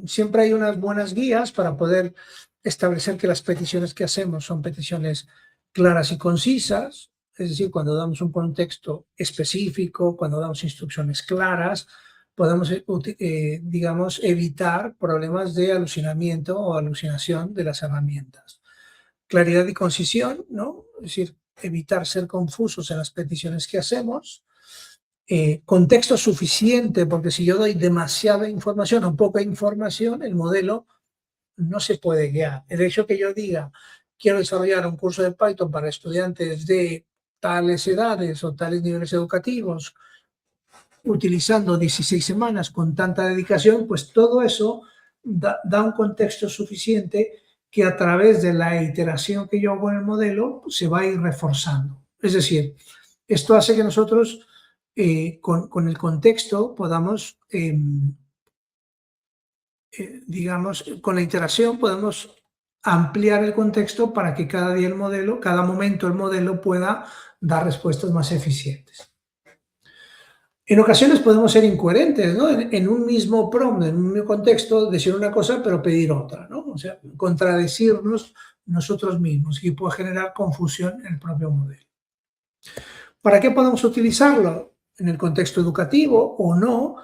siempre hay unas buenas guías para poder establecer que las peticiones que hacemos son peticiones claras y concisas, es decir, cuando damos un contexto específico, cuando damos instrucciones claras, podemos, digamos, evitar problemas de alucinamiento o alucinación de las herramientas. Claridad y concisión, ¿no? Es decir, evitar ser confusos en las peticiones que hacemos. Contexto suficiente, porque si yo doy demasiada información o poca información, el modelo no se puede guiar. El hecho que yo diga, quiero desarrollar un curso de Python para estudiantes de tales edades o tales niveles educativos, utilizando 16 semanas con tanta dedicación, pues todo eso da un contexto suficiente que a través de la iteración que yo hago en el modelo se va a ir reforzando. Es decir, esto hace que nosotros con el contexto podamos, digamos, con la iteración podemos ampliar el contexto para que cada día el modelo, cada momento el modelo pueda dar respuestas más eficientes. En ocasiones podemos ser incoherentes, ¿no? En un mismo prompt, en un mismo contexto, decir una cosa pero pedir otra, ¿no? O sea, contradecirnos nosotros mismos y puede generar confusión en el propio modelo. ¿Para qué podemos utilizarlo? En el contexto educativo o no,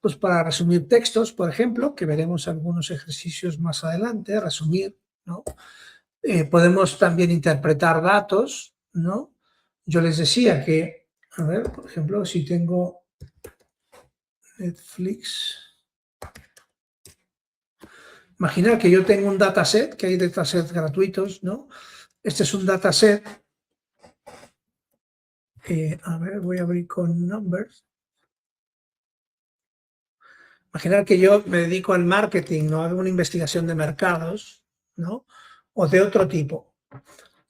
pues para resumir textos, por ejemplo, que veremos algunos ejercicios más adelante, resumir, ¿no? Podemos también interpretar datos, ¿no? Yo les decía que, a ver, por ejemplo, si tengo Netflix, imaginar que yo tengo un dataset, que hay datasets gratuitos, ¿no? Este es un dataset, a ver, voy a abrir con Numbers. Imaginar que yo me dedico al marketing, no hago una investigación de mercados, ¿no? O de otro tipo.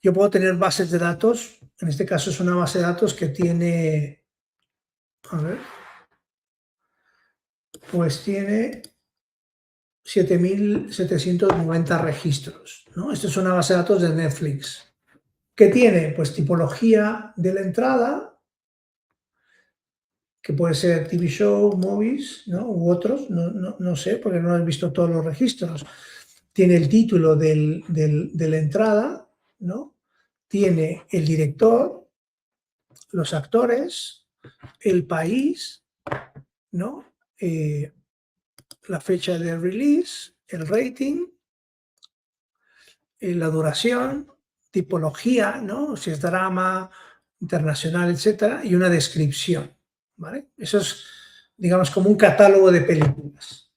Yo puedo tener bases de datos, en este caso es una base de datos que tiene, a ver, pues tiene 7.790 registros, ¿no? Esto es una base de datos de Netflix. ¿Qué tiene? Pues tipología de la entrada, que puede ser TV show, movies, ¿no? U otros, no sé, porque no he visto todos los registros. Tiene el título de la entrada, ¿no? Tiene el director, los actores, el país, ¿no? la fecha de release, el rating, la duración, tipología, ¿no? Si es drama, internacional, etcétera, y una descripción, ¿vale? Eso es, digamos, como un catálogo de películas.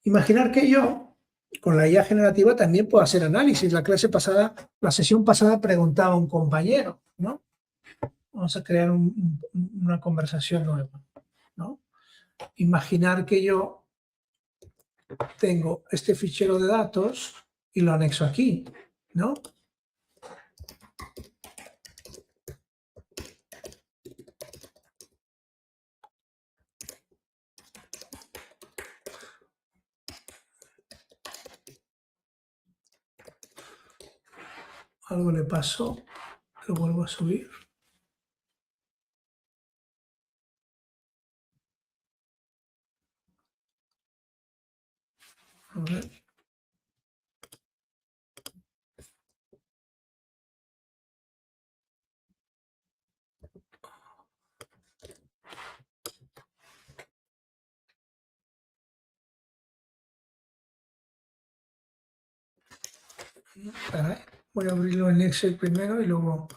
Imaginar que yo, con la IA generativa, también puedo hacer análisis. La sesión pasada preguntaba a un compañero, ¿no? Vamos a crear una conversación nueva, ¿no? Imaginar que yo tengo este fichero de datos y lo anexo aquí, ¿no? Algo le pasó, lo vuelvo a subir. A ver. Caray, voy a abrirlo en Excel primero y luego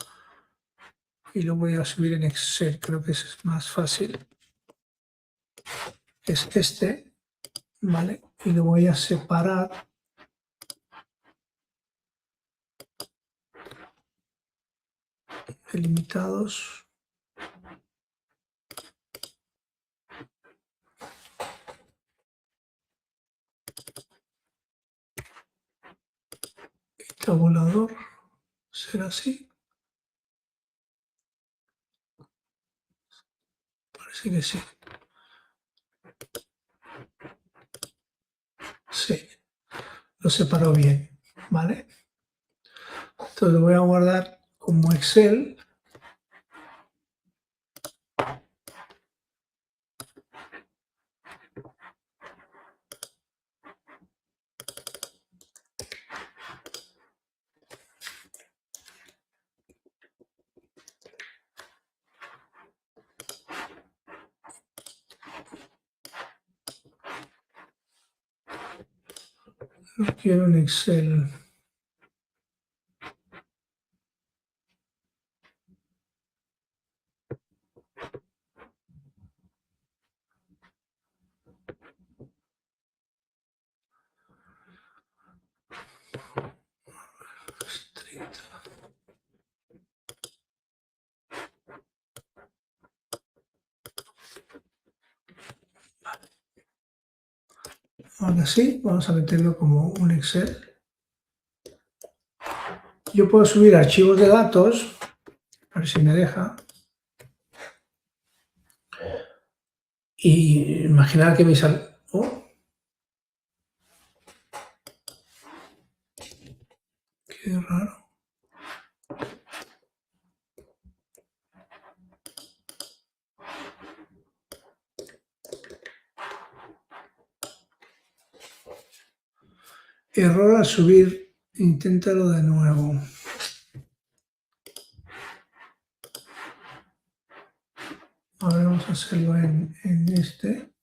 lo voy a subir en Excel. Creo que es más fácil. Es este, ¿vale? Y lo voy a separar. Delimitados. Y tabulador. ¿Será así? Parece que sí. Sí, lo separó bien, ¿vale? Entonces lo voy a guardar como Excel. Lo quiero en Excel. Ahora sí, vamos a meterlo como un Excel. Yo puedo subir archivos de datos, a ver si me deja. Y imaginar que me sale... Oh, qué raro. Error al subir. Inténtalo de nuevo. Ahora vamos a hacerlo en este.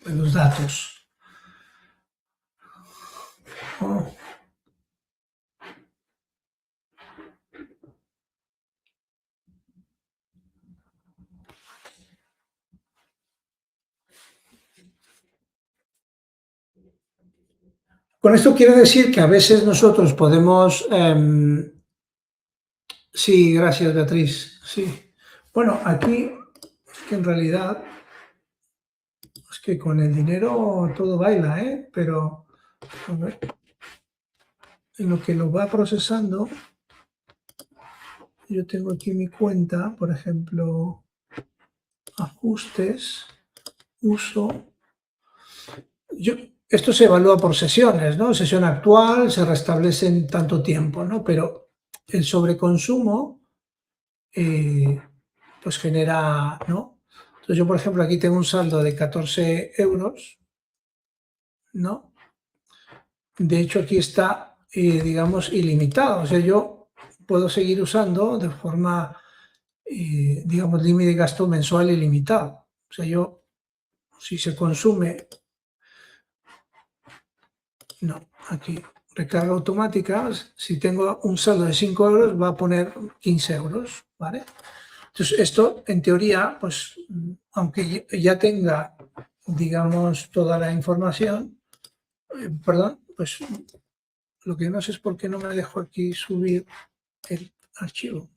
De los datos. Oh. Con esto quiero decir que a veces nosotros podemos... sí, gracias Beatriz. Sí. Bueno, aquí es que en realidad es que con el dinero todo baila, ¿eh? Pero a ver, en lo que lo va procesando, yo tengo aquí mi cuenta, por ejemplo, ajustes, uso. Esto se evalúa por sesiones, ¿no? Sesión actual se restablece en tanto tiempo, ¿no? Pero el sobreconsumo pues genera, ¿no? Entonces yo, por ejemplo, aquí tengo un saldo de 14 euros, ¿no? De hecho, aquí está, digamos, ilimitado. O sea, yo puedo seguir usando de forma, digamos, límite de gasto mensual ilimitado. O sea, yo, si se consume, no, aquí, recarga automática, si tengo un saldo de 5 euros, va a poner 15 euros, ¿vale? Entonces, esto, en teoría, pues, aunque ya tenga, digamos, toda la información, perdón, pues lo que no sé es por qué no me dejo aquí subir el archivo.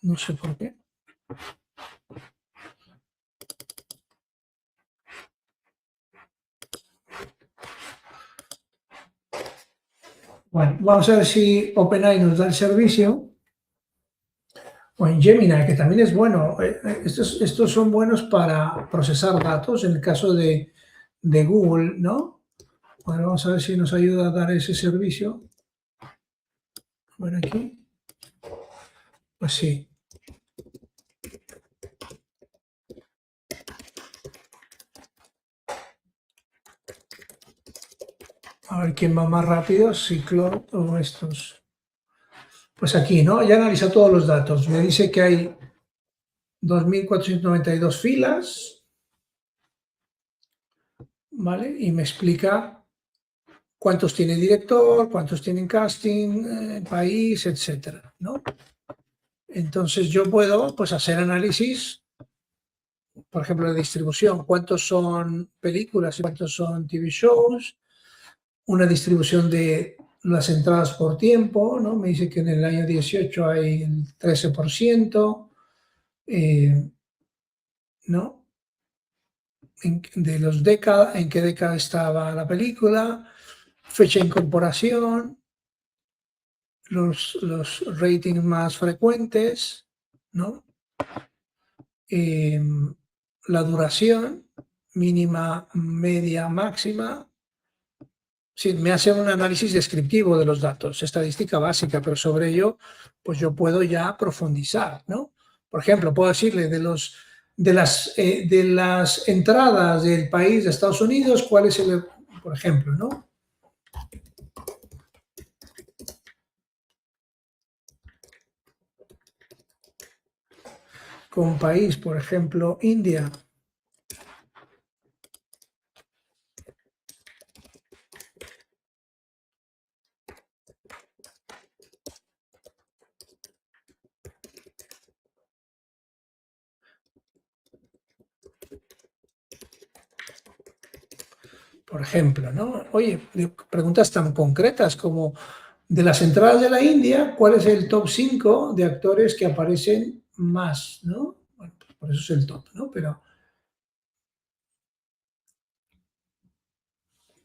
No sé por qué. Bueno, vamos a ver si OpenAI nos da el servicio. O en Gemini, que también es bueno. Estos son buenos para procesar datos en el caso de Google, ¿no? Bueno, vamos a ver si nos ayuda a dar ese servicio. Bueno, aquí. Pues sí. A ver quién va más rápido, si Claude o estos. Pues aquí, ¿no? Ya analiza todos los datos. Me dice que hay 2.492 filas, ¿vale? Y me explica cuántos tiene director, cuántos tienen casting, país, etcétera, ¿no? Entonces yo puedo, pues, hacer análisis, por ejemplo, de distribución, cuántos son películas y cuántos son TV shows, una distribución de las entradas por tiempo, ¿no? Me dice que en el año 18 hay el 13%, ¿no? De los décadas, en qué década estaba la película, fecha de incorporación, los ratings más frecuentes, ¿no? Eh, la duración mínima, media, máxima. Sí, me hace un análisis descriptivo de los datos, estadística básica, pero sobre ello, pues yo puedo ya profundizar, ¿no? Por ejemplo, puedo decirle de las entradas del país de Estados Unidos, cuál es el, por ejemplo, ¿no? Con país, por ejemplo, India. Por ejemplo, ¿no? Oye, preguntas tan concretas como de las entradas de la India, ¿cuál es el top 5 de actores que aparecen más, ¿no? Bueno, pues por eso es el top, ¿no? Pero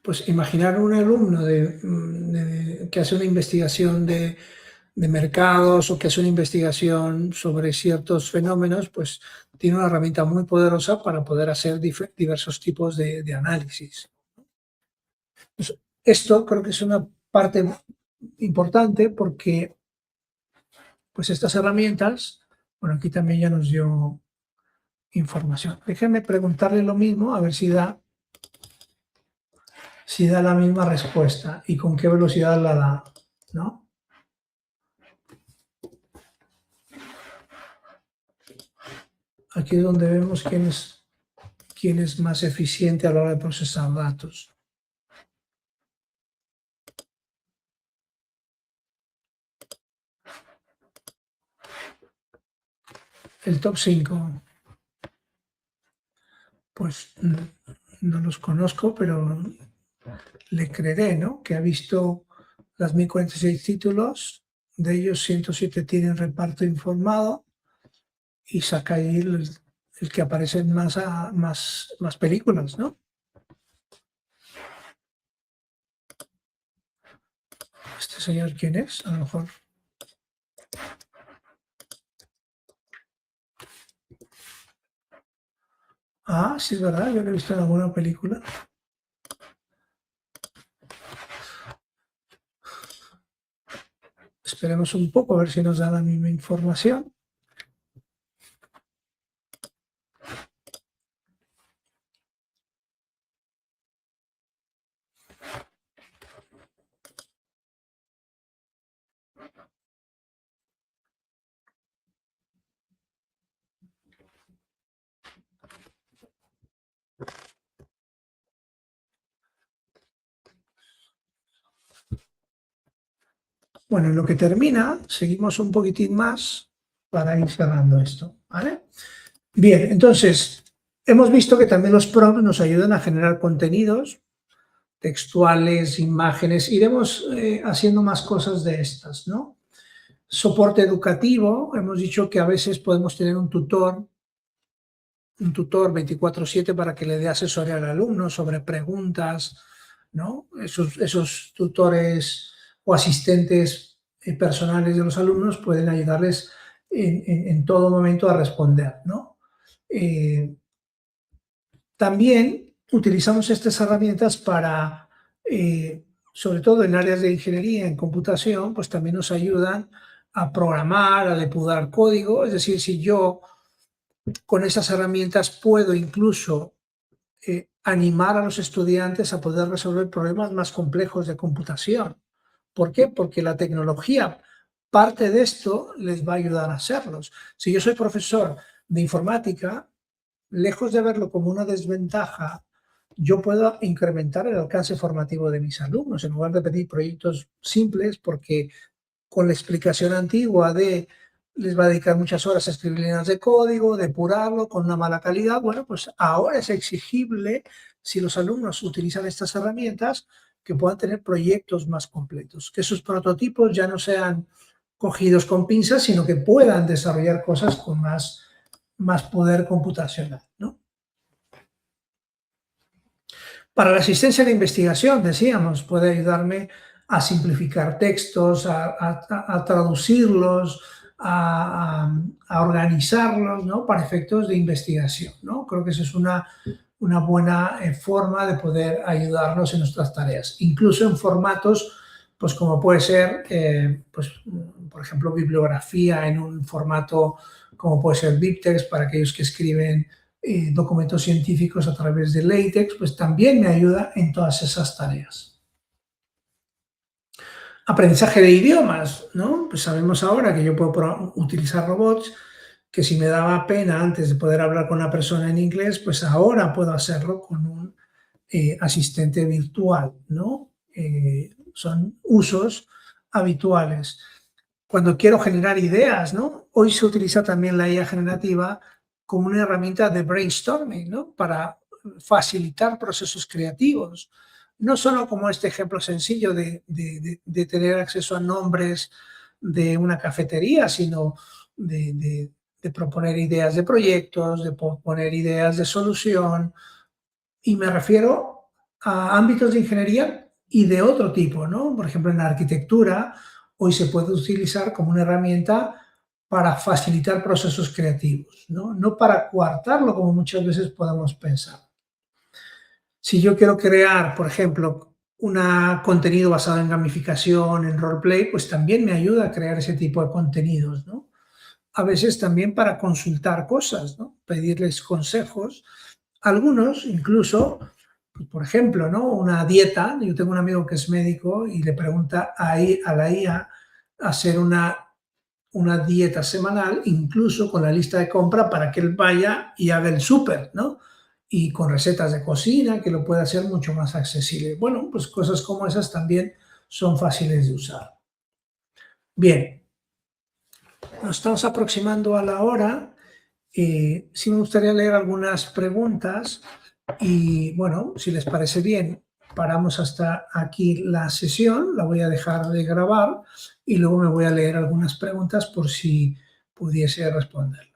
pues imaginar un alumno que hace una investigación de mercados o que hace una investigación sobre ciertos fenómenos, pues tiene una herramienta muy poderosa para poder hacer diversos tipos de análisis. Pues esto creo que es una parte importante porque pues estas herramientas, bueno, aquí también ya nos dio información. Déjenme preguntarle lo mismo, a ver si da la misma respuesta y con qué velocidad la da, ¿no? Aquí es donde vemos quién es más eficiente a la hora de procesar datos. El top 5, pues no los conozco, pero le creeré, ¿no? Que ha visto las 1046 títulos, de ellos 107 tienen reparto informado y saca ahí el que aparece en más películas, ¿no? ¿Este señor quién es? A lo mejor. Ah, sí, es verdad, yo lo he visto en alguna película. esperemos un poco a ver si nos da la misma información. Bueno, en lo que termina, seguimos un poquitín más para ir cerrando esto, ¿vale? Bien, entonces, hemos visto que también los prompts nos ayudan a generar contenidos textuales, imágenes, iremos haciendo más cosas de estas, ¿no? Soporte educativo, hemos dicho que a veces podemos tener un tutor 24/7 para que le dé asesoría al alumno sobre preguntas, ¿no? Esos tutores o asistentes personales de los alumnos pueden ayudarles en todo momento a responder, ¿no? Eh, También utilizamos estas herramientas para, sobre todo en áreas de ingeniería, en computación, pues también nos ayudan a programar, a depurar código. Es decir, si yo con esas herramientas puedo incluso animar a los estudiantes a poder resolver problemas más complejos de computación. ¿Por qué? Porque la tecnología, parte de esto, les va a ayudar a hacerlos. Si yo soy profesor de informática, lejos de verlo como una desventaja, yo puedo incrementar el alcance formativo de mis alumnos en lugar de pedir proyectos simples, porque con la explicación antigua de les va a dedicar muchas horas a escribir líneas de código, depurarlo con una mala calidad. Bueno, pues ahora es exigible, si los alumnos utilizan estas herramientas, que puedan tener proyectos más completos, que sus prototipos ya no sean cogidos con pinzas, sino que puedan desarrollar cosas con más poder computacional, ¿no? Para la asistencia de investigación, decíamos, puede ayudarme a simplificar textos, a traducirlos, a organizarlos, ¿no? Para efectos de investigación, ¿no? Creo que esa es una buena forma de poder ayudarnos en nuestras tareas, incluso en formatos, pues como puede ser, pues, por ejemplo, bibliografía en un formato como puede ser BibTeX para aquellos que escriben documentos científicos a través de LaTeX, pues también me ayuda en todas esas tareas. Aprendizaje de idiomas, ¿no? Pues sabemos ahora que yo puedo utilizar robots, que si me daba pena antes de poder hablar con una persona en inglés, pues ahora puedo hacerlo con un asistente virtual, ¿no? Son usos habituales. Cuando quiero generar ideas, ¿no? Hoy se utiliza también la IA generativa como una herramienta de brainstorming, ¿no? Para facilitar procesos creativos. No solo como este ejemplo sencillo de tener acceso a nombres de una cafetería, sino de proponer ideas de proyectos, de proponer ideas de solución. Y me refiero a ámbitos de ingeniería y de otro tipo, ¿no? Por ejemplo, en la arquitectura, hoy se puede utilizar como una herramienta para facilitar procesos creativos, ¿no? No para coartarlo, como muchas veces podemos pensar. Si yo quiero crear, por ejemplo, un contenido basado en gamificación, en roleplay, pues también me ayuda a crear ese tipo de contenidos, ¿no? A veces también para consultar cosas, ¿no? Pedirles consejos. Algunos incluso, pues, por ejemplo, ¿no? Una dieta. Yo tengo un amigo que es médico y le pregunta a la IA hacer una dieta semanal, incluso con la lista de compra para que él vaya y haga el súper, ¿no? Y con recetas de cocina, que lo pueda hacer mucho más accesible. Bueno, pues cosas como esas también son fáciles de usar. Bien, nos estamos aproximando a la hora. Sí me gustaría leer algunas preguntas y, bueno, si les parece bien, paramos hasta aquí la sesión, la voy a dejar de grabar y luego me voy a leer algunas preguntas por si pudiese responder.